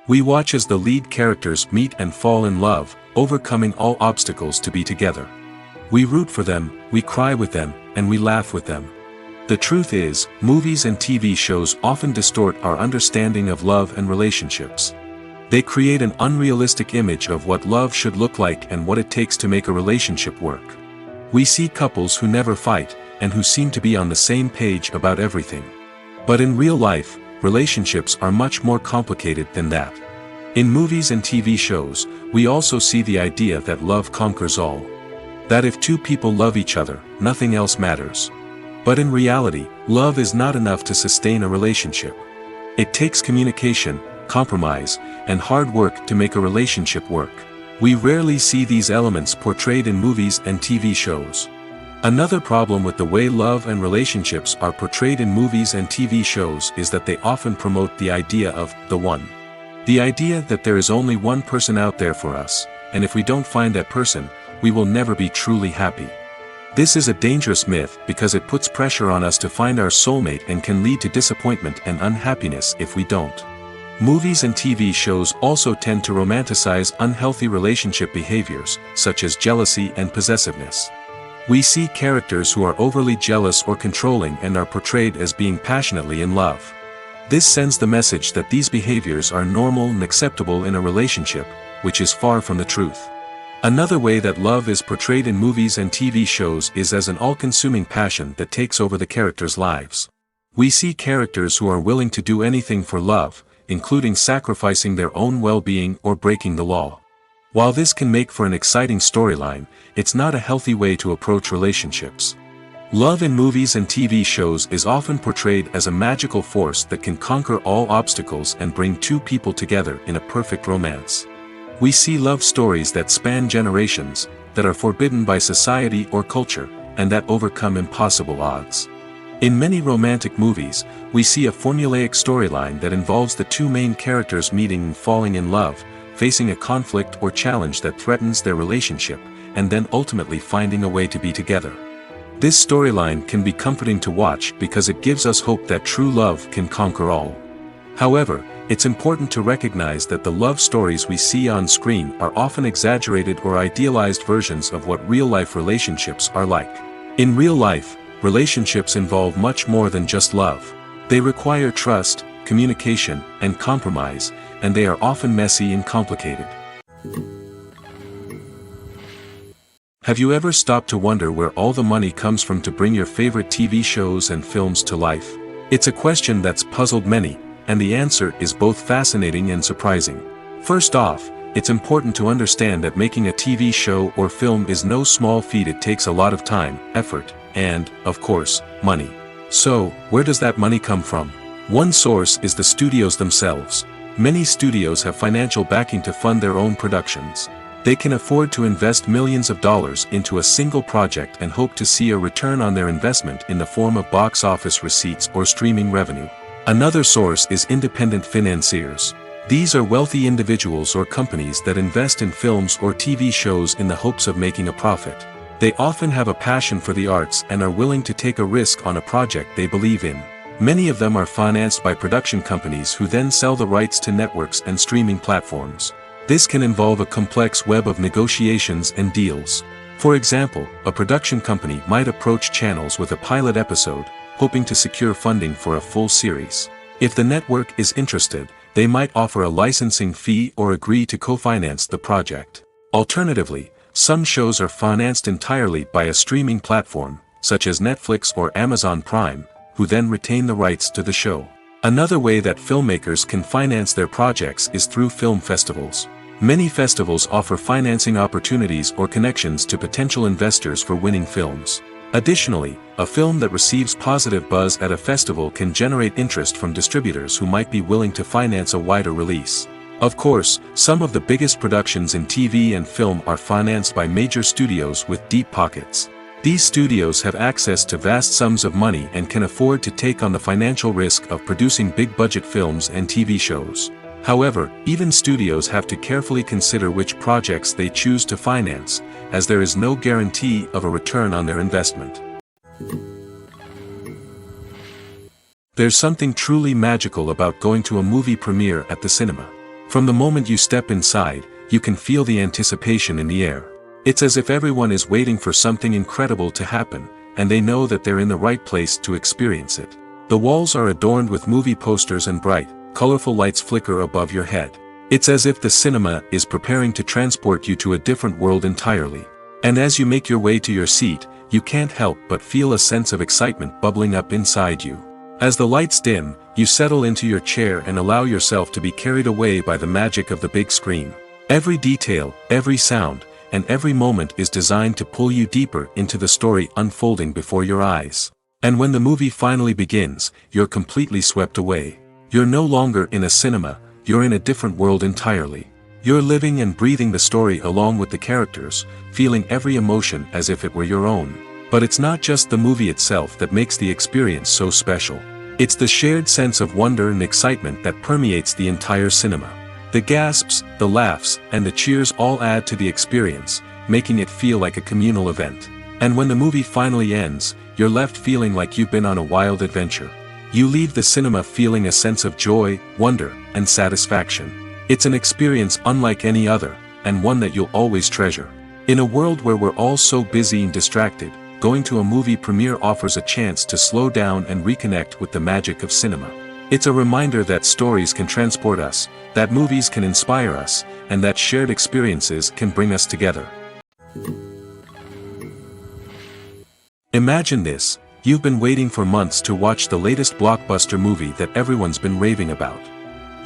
We watch as the lead characters meet and fall in love, overcoming all obstacles to be together. We root for them, we cry with them, and we laugh with them. The truth is, movies and TV shows often distort our understanding of love and relationships. They create an unrealistic image of what love should look like and what it takes to make a relationship work. We see couples who never fight, and who seem to be on the same page about everything. But in real life, relationships are much more complicated than that. In movies and TV shows, we also see the idea that love conquers all. That if two people love each other, nothing else matters. But in reality, love is not enough to sustain a relationship. It takes communication, compromise, and hard work to make a relationship work. We rarely see these elements portrayed in movies and TV shows. Another problem with the way love and relationships are portrayed in movies and TV shows is that they often promote the idea of the one. The idea that there is only one person out there for us, and if we don't find that person, we will never be truly happy. This is a dangerous myth because it puts pressure on us to find our soulmate and can lead to disappointment and unhappiness if we don't. Movies and TV shows also tend to romanticize unhealthy relationship behaviors, such as jealousy and possessiveness. We see characters who are overly jealous or controlling and are portrayed as being passionately in love. This sends the message that these behaviors are normal and acceptable in a relationship, which is far from the truth. Another way that love is portrayed in movies and TV shows is as an all-consuming passion that takes over the characters' lives. We see characters who are willing to do anything for love, including sacrificing their own well-being or breaking the law. While this can make for an exciting storyline, it's not a healthy way to approach relationships. Love in movies and TV shows is often portrayed as a magical force that can conquer all obstacles and bring two people together in a perfect romance. We see love stories that span generations, that are forbidden by society or culture, and that overcome impossible odds. In many romantic movies, we see a formulaic storyline that involves the two main characters meeting and falling in love, facing a conflict or challenge that threatens their relationship, and then ultimately finding a way to be together. This storyline can be comforting to watch because it gives us hope that true love can conquer all. However, it's important to recognize that the love stories we see on screen are often exaggerated or idealized versions of what real-life relationships are like. In real life, relationships involve much more than just love. They require trust, communication, and compromise, and they are often messy and complicated. Have you ever stopped to wonder where all the money comes from to bring your favorite TV shows and films to life? It's a question that's puzzled many, and the answer is both fascinating and surprising. First off, it's important to understand that making a TV show or film is no small feat. It takes a lot of time, effort, and, of course, money. So, where does that money come from? One source is the studios themselves. Many studios have financial backing to fund their own productions. They can afford to invest millions of dollars into a single project and hope to see a return on their investment in the form of box office receipts or streaming revenue. Another source is independent financiers. These are wealthy individuals or companies that invest in films or TV shows in the hopes of making a profit. They often have a passion for the arts and are willing to take a risk on a project they believe in. Many of them are financed by production companies who then sell the rights to networks and streaming platforms. This can involve a complex web of negotiations and deals. For example, a production company might approach channels with a pilot episode, hoping to secure funding for a full series. If the network is interested, they might offer a licensing fee or agree to co-finance the project. Alternatively, some shows are financed entirely by a streaming platform, such as Netflix or Amazon Prime, who then retain the rights to the show. Another way that filmmakers can finance their projects is through film festivals. Many festivals offer financing opportunities or connections to potential investors for winning films. Additionally, a film that receives positive buzz at a festival can generate interest from distributors who might be willing to finance a wider release. Of course, some of the biggest productions in TV and film are financed by major studios with deep pockets. These studios have access to vast sums of money and can afford to take on the financial risk of producing big-budget films and TV shows. However, even studios have to carefully consider which projects they choose to finance, as there is no guarantee of a return on their investment. There's something truly magical about going to a movie premiere at the cinema. From the moment you step inside, you can feel the anticipation in the air. It's as if everyone is waiting for something incredible to happen, and they know that they're in the right place to experience it. The walls are adorned with movie posters and bright, colorful lights flicker above your head. It's as if the cinema is preparing to transport you to a different world entirely. And as you make your way to your seat, you can't help but feel a sense of excitement bubbling up inside you. As the lights dim, you settle into your chair and allow yourself to be carried away by the magic of the big screen. Every detail, every sound, and every moment is designed to pull you deeper into the story unfolding before your eyes. And when the movie finally begins, you're completely swept away. You're no longer in a cinema, you're in a different world entirely. You're living and breathing the story along with the characters, feeling every emotion as if it were your own. But it's not just the movie itself that makes the experience so special. It's the shared sense of wonder and excitement that permeates the entire cinema. The gasps, the laughs, and the cheers all add to the experience, making it feel like a communal event. And when the movie finally ends, you're left feeling like you've been on a wild adventure. You leave the cinema feeling a sense of joy, wonder, and satisfaction. It's an experience unlike any other, and one that you'll always treasure. In a world where we're all so busy and distracted, going to a movie premiere offers a chance to slow down and reconnect with the magic of cinema. It's a reminder that stories can transport us, that movies can inspire us, and that shared experiences can bring us together. Imagine this: you've been waiting for months to watch the latest blockbuster movie that everyone's been raving about.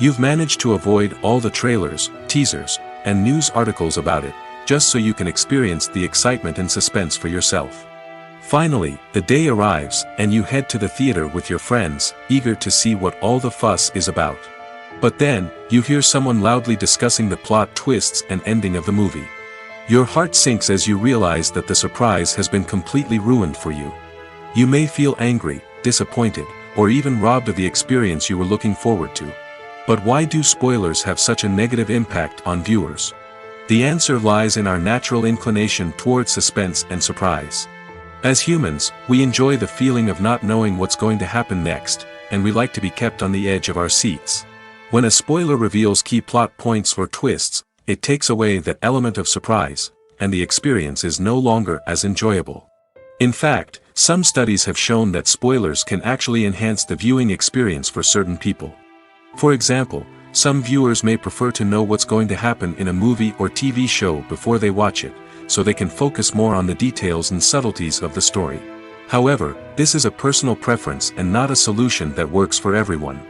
You've managed to avoid all the trailers, teasers, and news articles about it, just so you can experience the excitement and suspense for yourself. Finally, the day arrives, and you head to the theater with your friends, eager to see what all the fuss is about. But then, you hear someone loudly discussing the plot twists and ending of the movie. Your heart sinks as you realize that the surprise has been completely ruined for you. You may feel angry, disappointed, or even robbed of the experience you were looking forward to. But why do spoilers have such a negative impact on viewers? The answer lies in our natural inclination towards suspense and surprise. As humans, we enjoy the feeling of not knowing what's going to happen next, and we like to be kept on the edge of our seats. When a spoiler reveals key plot points or twists, it takes away that element of surprise, and the experience is no longer as enjoyable. In fact, some studies have shown that spoilers can actually enhance the viewing experience for certain people. For example, some viewers may prefer to know what's going to happen in a movie or TV show before they watch it, so they can focus more on the details and subtleties of the story. However, this is a personal preference and not a solution that works for everyone.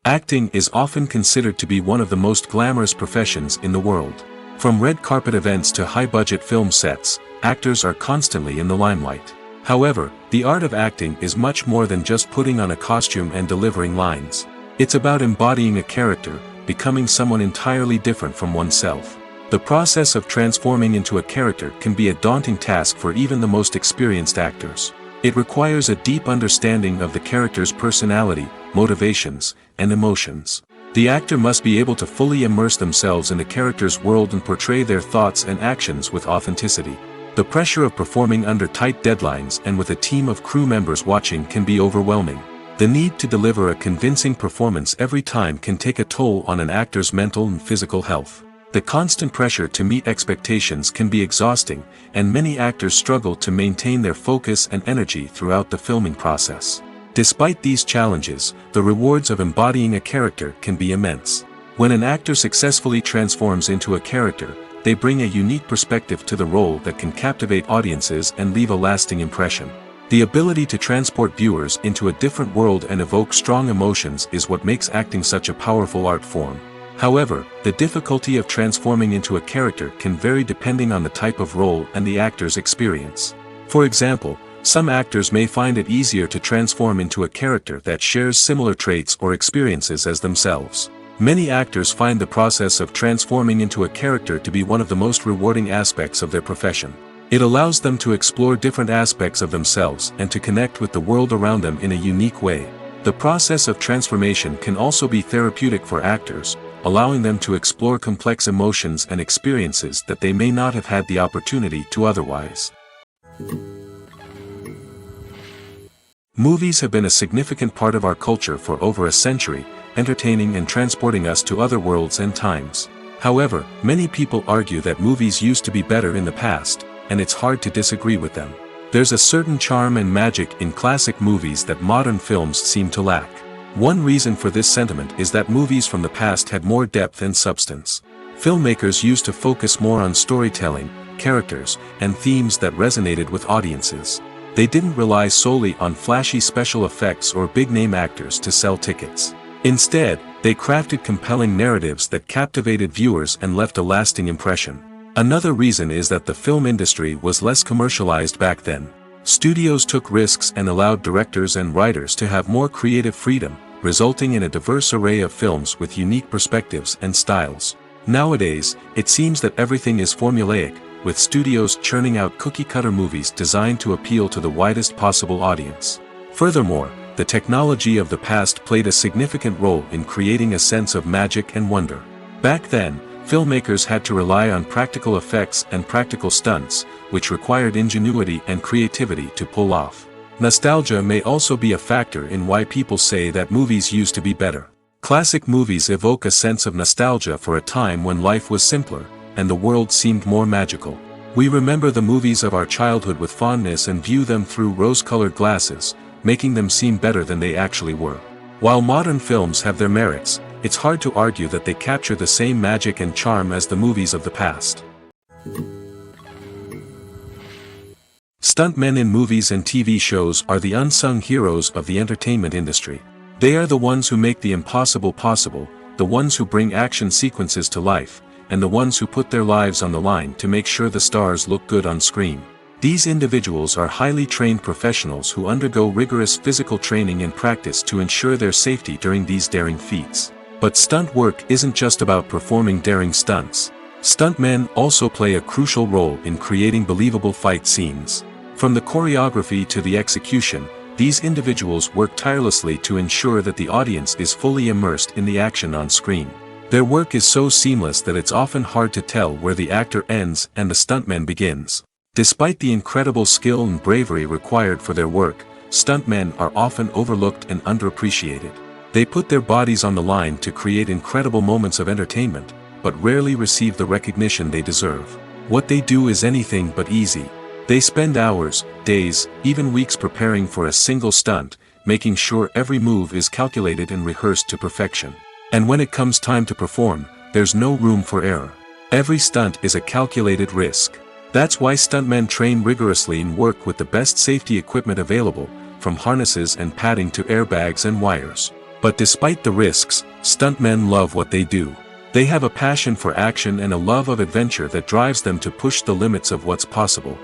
Acting is often considered to be one of the most glamorous professions in the world. From red carpet events to high-budget film sets, actors are constantly in the limelight. However, the art of acting is much more than just putting on a costume and delivering lines. It's about embodying a character, becoming someone entirely different from oneself. The process of transforming into a character can be a daunting task for even the most experienced actors. It requires a deep understanding of the character's personality, motivations, and emotions. The actor must be able to fully immerse themselves in the character's world and portray their thoughts and actions with authenticity. The pressure of performing under tight deadlines and with a team of crew members watching can be overwhelming. The need to deliver a convincing performance every time can take a toll on an actor's mental and physical health. The constant pressure to meet expectations can be exhausting, and many actors struggle to maintain their focus and energy throughout the filming process. Despite these challenges, the rewards of embodying a character can be immense. When an actor successfully transforms into a character, they bring a unique perspective to the role that can captivate audiences and leave a lasting impression. The ability to transport viewers into a different world and evoke strong emotions is what makes acting such a powerful art form. However, the difficulty of transforming into a character can vary depending on the type of role and the actor's experience. For example, some actors may find it easier to transform into a character that shares similar traits or experiences as themselves. Many actors find the process of transforming into a character to be one of the most rewarding aspects of their profession. It allows them to explore different aspects of themselves and to connect with the world around them in a unique way. The process of transformation can also be therapeutic for actors, allowing them to explore complex emotions and experiences that they may not have had the opportunity to otherwise. Movies have been a significant part of our culture for over a century, entertaining and transporting us to other worlds and times. However, many people argue that movies used to be better in the past, and it's hard to disagree with them. There's a certain charm and magic in classic movies that modern films seem to lack. One reason for this sentiment is that movies from the past had more depth and substance. Filmmakers used to focus more on storytelling, characters, and themes that resonated with audiences. They didn't rely solely on flashy special effects or big-name actors to sell tickets. Instead, they crafted compelling narratives that captivated viewers and left a lasting impression. Another reason is that the film industry was less commercialized back then. Studios took risks and allowed directors and writers to have more creative freedom, resulting in a diverse array of films with unique perspectives and styles. Nowadays, it seems that everything is formulaic, with studios churning out cookie-cutter movies designed to appeal to the widest possible audience. Furthermore, the technology of the past played a significant role in creating a sense of magic and wonder. Back then, filmmakers had to rely on practical effects and practical stunts, which required ingenuity and creativity to pull off. Nostalgia may also be a factor in why people say that movies used to be better. Classic movies evoke a sense of nostalgia for a time when life was simpler, and the world seemed more magical. We remember the movies of our childhood with fondness and view them through rose-colored glasses, making them seem better than they actually were. While modern films have their merits, it's hard to argue that they capture the same magic and charm as the movies of the past. Stuntmen in movies and TV shows are the unsung heroes of the entertainment industry. They are the ones who make the impossible possible, the ones who bring action sequences to life, and the ones who put their lives on the line to make sure the stars look good on screen. These individuals are highly trained professionals who undergo rigorous physical training and practice to ensure their safety during these daring feats. But stunt work isn't just about performing daring stunts. Stuntmen also play a crucial role in creating believable fight scenes. From the choreography to the execution, these individuals work tirelessly to ensure that the audience is fully immersed in the action on screen. Their work is so seamless that it's often hard to tell where the actor ends and the stuntman begins. Despite the incredible skill and bravery required for their work, stuntmen are often overlooked and underappreciated. They put their bodies on the line to create incredible moments of entertainment, but rarely receive the recognition they deserve. What they do is anything but easy. They spend hours, days, even weeks preparing for a single stunt, making sure every move is calculated and rehearsed to perfection. And when it comes time to perform, there's no room for error. Every stunt is a calculated risk. That's why stuntmen train rigorously and work with the best safety equipment available, from harnesses and padding to airbags and wires. But despite the risks, stuntmen love what they do. They have a passion for action and a love of adventure that drives them to push the limits of what's possible.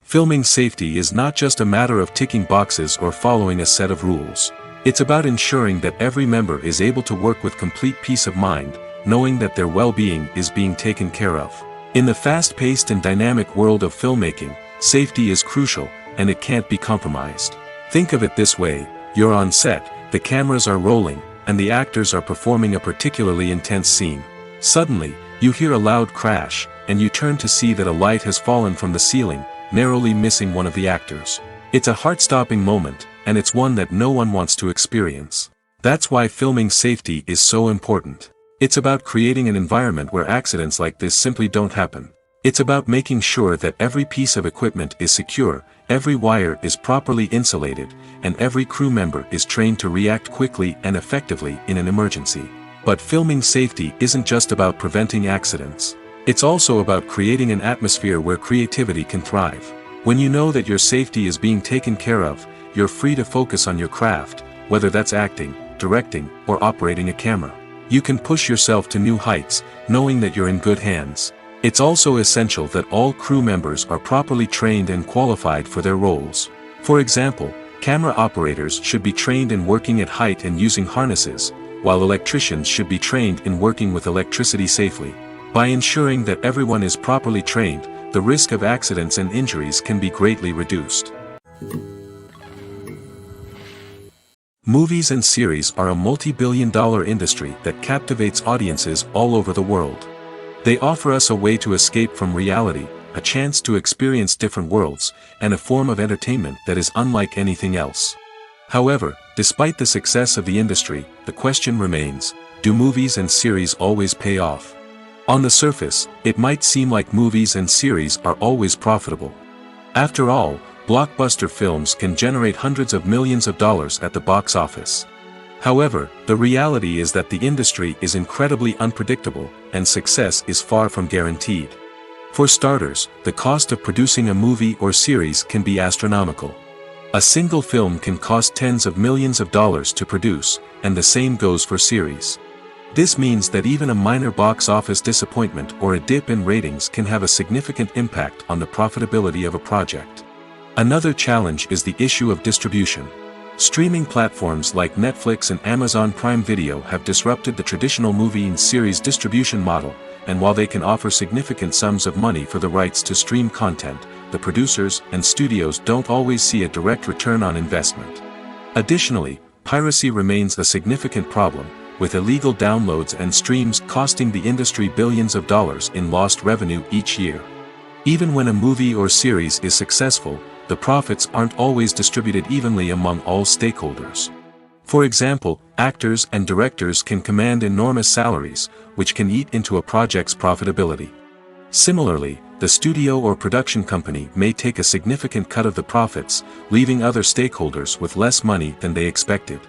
Filming safety is not just a matter of ticking boxes or following a set of rules. It's about ensuring that every member is able to work with complete peace of mind, knowing that their well-being is being taken care of. In the fast-paced and dynamic world of filmmaking, safety is crucial, and it can't be compromised. Think of it this way: you're on set, the cameras are rolling, and the actors are performing a particularly intense scene. Suddenly, you hear a loud crash, and you turn to see that a light has fallen from the ceiling, narrowly missing one of the actors. It's a heart-stopping moment, and it's one that no one wants to experience. That's why filming safety is so important. It's about creating an environment where accidents like this simply don't happen. It's about making sure that every piece of equipment is secure, every wire is properly insulated, and every crew member is trained to react quickly and effectively in an emergency. But filming safety isn't just about preventing accidents. It's also about creating an atmosphere where creativity can thrive. When you know that your safety is being taken care of, you're free to focus on your craft, whether that's acting, directing, or operating a camera. You can push yourself to new heights, knowing that you're in good hands. It's also essential that all crew members are properly trained and qualified for their roles. For example, camera operators should be trained in working at height and using harnesses, while electricians should be trained in working with electricity safely. By ensuring that everyone is properly trained, the risk of accidents and injuries can be greatly reduced. Movies and series are a multi-billion-dollar industry that captivates audiences all over the world. They offer us a way to escape from reality, a chance to experience different worlds, and a form of entertainment that is unlike anything else. However, despite the success of the industry, the question remains: do movies and series always pay off? On the surface, it might seem like movies and series are always profitable. After all, blockbuster films can generate hundreds of millions of dollars at the box office. However, the reality is that the industry is incredibly unpredictable, and success is far from guaranteed. For starters, the cost of producing a movie or series can be astronomical. A single film can cost tens of millions of dollars to produce, and the same goes for series. This means that even a minor box office disappointment or a dip in ratings can have a significant impact on the profitability of a project. Another challenge is the issue of distribution. Streaming platforms like Netflix and Amazon Prime Video have disrupted the traditional movie and series distribution model, and while they can offer significant sums of money for the rights to stream content, the producers and studios don't always see a direct return on investment. Additionally, piracy remains a significant problem, with illegal downloads and streams costing the industry billions of dollars in lost revenue each year. Even when a movie or series is successful, the profits aren't always distributed evenly among all stakeholders. For example, actors and directors can command enormous salaries, which can eat into a project's profitability. Similarly, the studio or production company may take a significant cut of the profits, leaving other stakeholders with less money than they expected.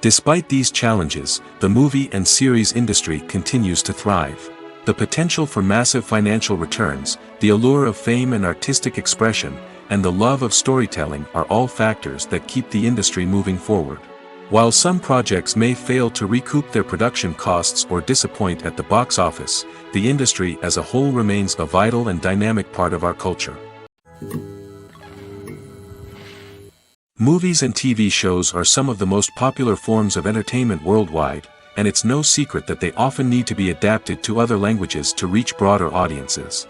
Despite these challenges, the movie and series industry continues to thrive. The potential for massive financial returns, the allure of fame and artistic expression, and the love of storytelling are all factors that keep the industry moving forward. While some projects may fail to recoup their production costs or disappoint at the box office, the industry as a whole remains a vital and dynamic part of our culture. Movies and TV shows are some of the most popular forms of entertainment worldwide, and it's no secret that they often need to be adapted to other languages to reach broader audiences.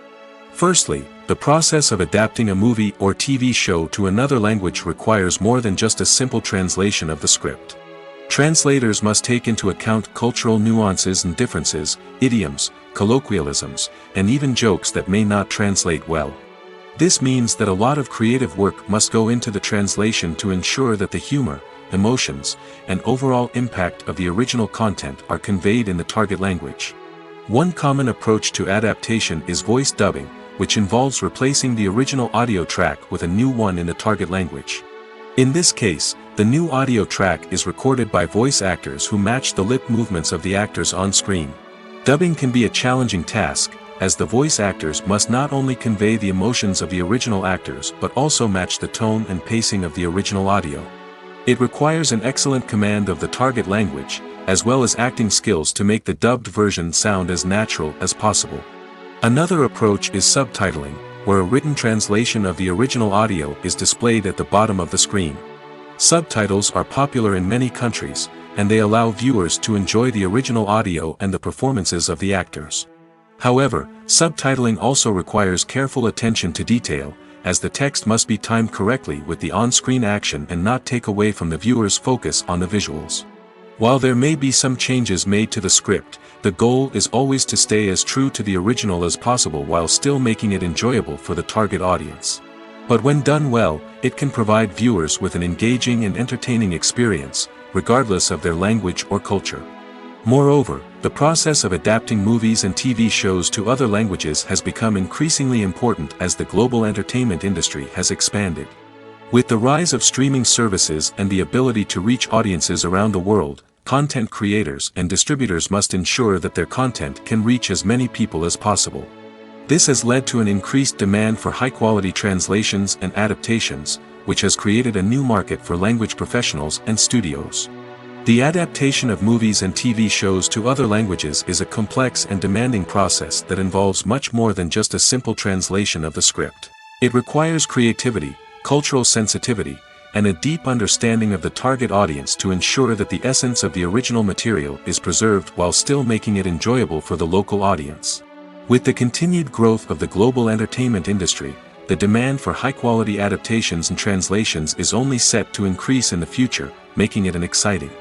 Firstly, the process of adapting a movie or TV show to another language requires more than just a simple translation of the script. Translators must take into account cultural nuances and differences, idioms, colloquialisms, and even jokes that may not translate well. This means that a lot of creative work must go into the translation to ensure that the humor, emotions, and overall impact of the original content are conveyed in the target language. One common approach to adaptation is voice dubbing, which involves replacing the original audio track with a new one in the target language. In this case, the new audio track is recorded by voice actors who match the lip movements of the actors on screen. Dubbing can be a challenging task, as the voice actors must not only convey the emotions of the original actors but also match the tone and pacing of the original audio. It requires an excellent command of the target language, as well as acting skills to make the dubbed version sound as natural as possible. Another approach is subtitling, where a written translation of the original audio is displayed at the bottom of the screen. Subtitles are popular in many countries, and they allow viewers to enjoy the original audio and the performances of the actors. However, subtitling also requires careful attention to detail, as the text must be timed correctly with the on-screen action and not take away from the viewer's focus on the visuals. While there may be some changes made to the script, the goal is always to stay as true to the original as possible while still making it enjoyable for the target audience. But when done well, it can provide viewers with an engaging and entertaining experience, regardless of their language or culture. Moreover, the process of adapting movies and TV shows to other languages has become increasingly important as the global entertainment industry has expanded. With the rise of streaming services and the ability to reach audiences around the world, content creators and distributors must ensure that their content can reach as many people as possible. This has led to an increased demand for high-quality translations and adaptations, which has created a new market for language professionals and studios. The adaptation of movies and TV shows to other languages is a complex and demanding process that involves much more than just a simple translation of the script. It requires creativity, cultural sensitivity, and a deep understanding of the target audience to ensure that the essence of the original material is preserved while still making it enjoyable for the local audience. With the continued growth of the global entertainment industry, the demand for high-quality adaptations and translations is only set to increase in the future, making it an exciting.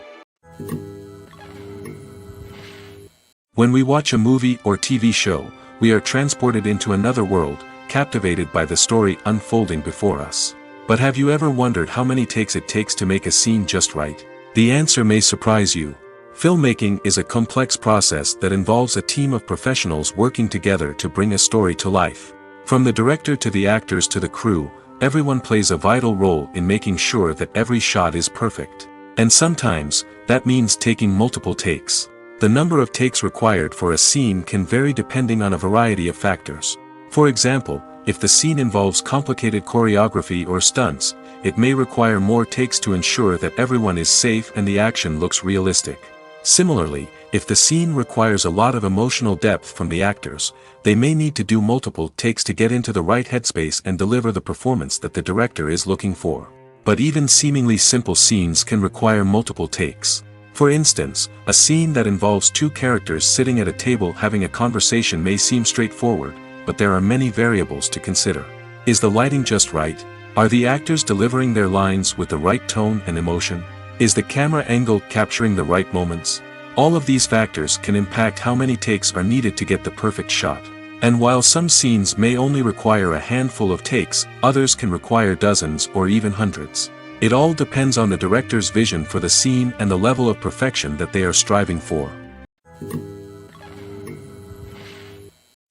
When we watch a movie or TV show, we are transported into another world, captivated by the story unfolding before us. But have you ever wondered how many takes it takes to make a scene just right? The answer may surprise you. Filmmaking is a complex process that involves a team of professionals working together to bring a story to life. From the director to the actors to the crew, everyone plays a vital role in making sure that every shot is perfect. And sometimes, that means taking multiple takes. The number of takes required for a scene can vary depending on a variety of factors. For example, if the scene involves complicated choreography or stunts, it may require more takes to ensure that everyone is safe and the action looks realistic. Similarly, if the scene requires a lot of emotional depth from the actors, they may need to do multiple takes to get into the right headspace and deliver the performance that the director is looking for. But even seemingly simple scenes can require multiple takes. For instance, a scene that involves two characters sitting at a table having a conversation may seem straightforward, but there are many variables to consider. Is the lighting just right? Are the actors delivering their lines with the right tone and emotion? Is the camera angle capturing the right moments? All of these factors can impact how many takes are needed to get the perfect shot. And while some scenes may only require a handful of takes, others can require dozens or even hundreds. It all depends on the director's vision for the scene and the level of perfection that they are striving for.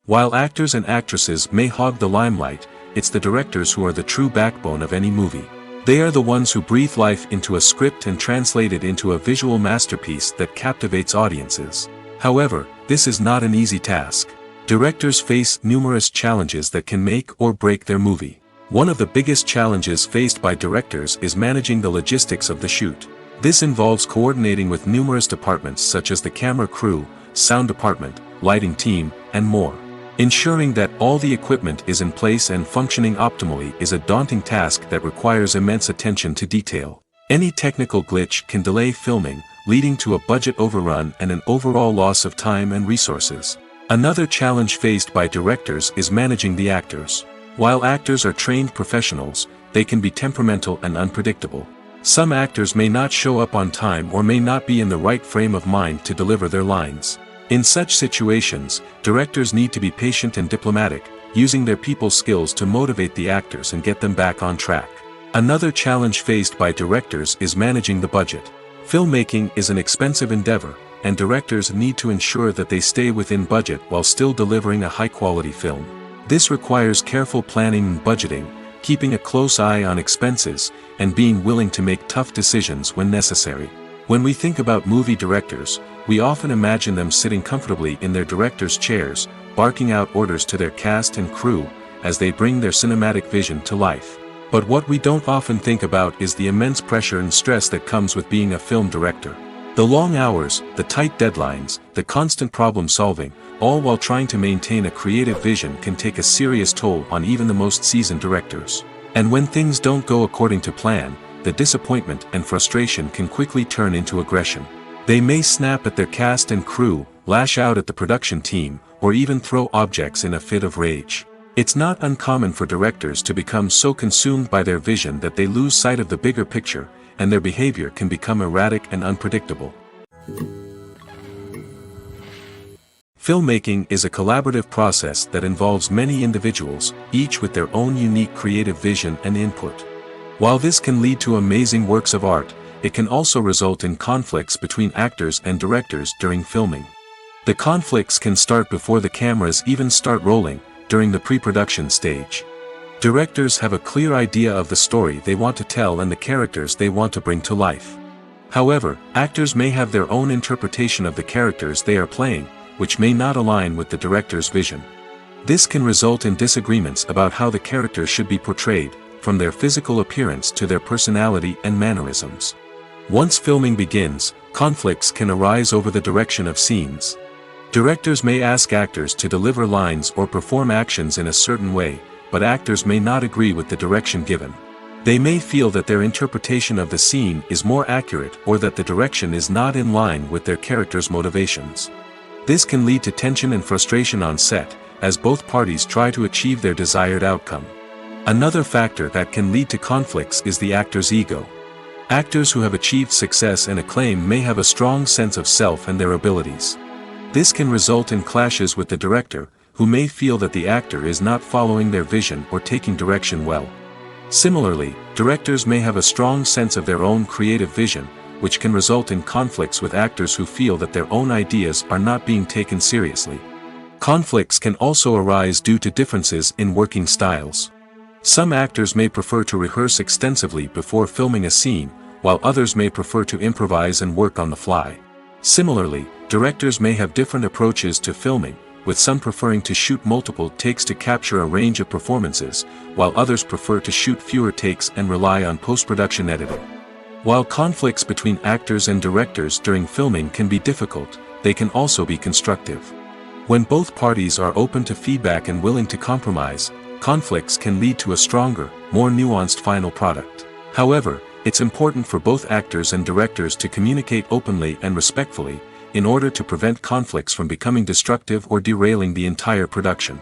While actors and actresses may hog the limelight, it's the directors who are the true backbone of any movie. They are the ones who breathe life into a script and translate it into a visual masterpiece that captivates audiences. However, this is not an easy task. Directors face numerous challenges that can make or break their movie. One of the biggest challenges faced by directors is managing the logistics of the shoot. This involves coordinating with numerous departments such as the camera crew, sound department, lighting team, and more. Ensuring that all the equipment is in place and functioning optimally is a daunting task that requires immense attention to detail. Any technical glitch can delay filming, leading to a budget overrun and an overall loss of time and resources. Another challenge faced by directors is managing the actors. While actors are trained professionals, they can be temperamental and unpredictable. Some actors may not show up on time or may not be in the right frame of mind to deliver their lines. In such situations, directors need to be patient and diplomatic, using their people skills to motivate the actors and get them back on track. Another challenge faced by directors is managing the budget. Filmmaking is an expensive endeavor, and directors need to ensure that they stay within budget while still delivering a high-quality film. This requires careful planning and budgeting, keeping a close eye on expenses, and being willing to make tough decisions when necessary. When we think about movie directors, we often imagine them sitting comfortably in their director's chairs, barking out orders to their cast and crew, as they bring their cinematic vision to life. But what we don't often think about is the immense pressure and stress that comes with being a film director. The long hours, the tight deadlines, the constant problem solving, all while trying to maintain a creative vision can take a serious toll on even the most seasoned directors. And when things don't go according to plan, the disappointment and frustration can quickly turn into aggression. They may snap at their cast and crew, lash out at the production team, or even throw objects in a fit of rage. It's not uncommon for directors to become so consumed by their vision that they lose sight of the bigger picture, and their behavior can become erratic and unpredictable. Filmmaking is a collaborative process that involves many individuals, each with their own unique creative vision and input. While this can lead to amazing works of art, it can also result in conflicts between actors and directors during filming. The conflicts can start before the cameras even start rolling, during the pre-production stage. Directors have a clear idea of the story they want to tell and the characters they want to bring to life. However, actors may have their own interpretation of the characters they are playing, which may not align with the director's vision. This can result in disagreements about how the characters should be portrayed, from their physical appearance to their personality and mannerisms. Once filming begins, conflicts can arise over the direction of scenes. Directors may ask actors to deliver lines or perform actions in a certain way, but actors may not agree with the direction given. They may feel that their interpretation of the scene is more accurate or that the direction is not in line with their character's motivations. This can lead to tension and frustration on set, as both parties try to achieve their desired outcome. Another factor that can lead to conflicts is the actor's ego. Actors who have achieved success and acclaim may have a strong sense of self and their abilities. This can result in clashes with the director, who may feel that the actor is not following their vision or taking direction well. Similarly, directors may have a strong sense of their own creative vision, which can result in conflicts with actors who feel that their own ideas are not being taken seriously. Conflicts can also arise due to differences in working styles. Some actors may prefer to rehearse extensively before filming a scene, while others may prefer to improvise and work on the fly. Similarly, directors may have different approaches to filming, with some preferring to shoot multiple takes to capture a range of performances, while others prefer to shoot fewer takes and rely on post-production editing. While conflicts between actors and directors during filming can be difficult, they can also be constructive. When both parties are open to feedback and willing to compromise, conflicts can lead to a stronger, more nuanced final product. However, it's important for both actors and directors to communicate openly and respectfully, in order to prevent conflicts from becoming destructive or derailing the entire production.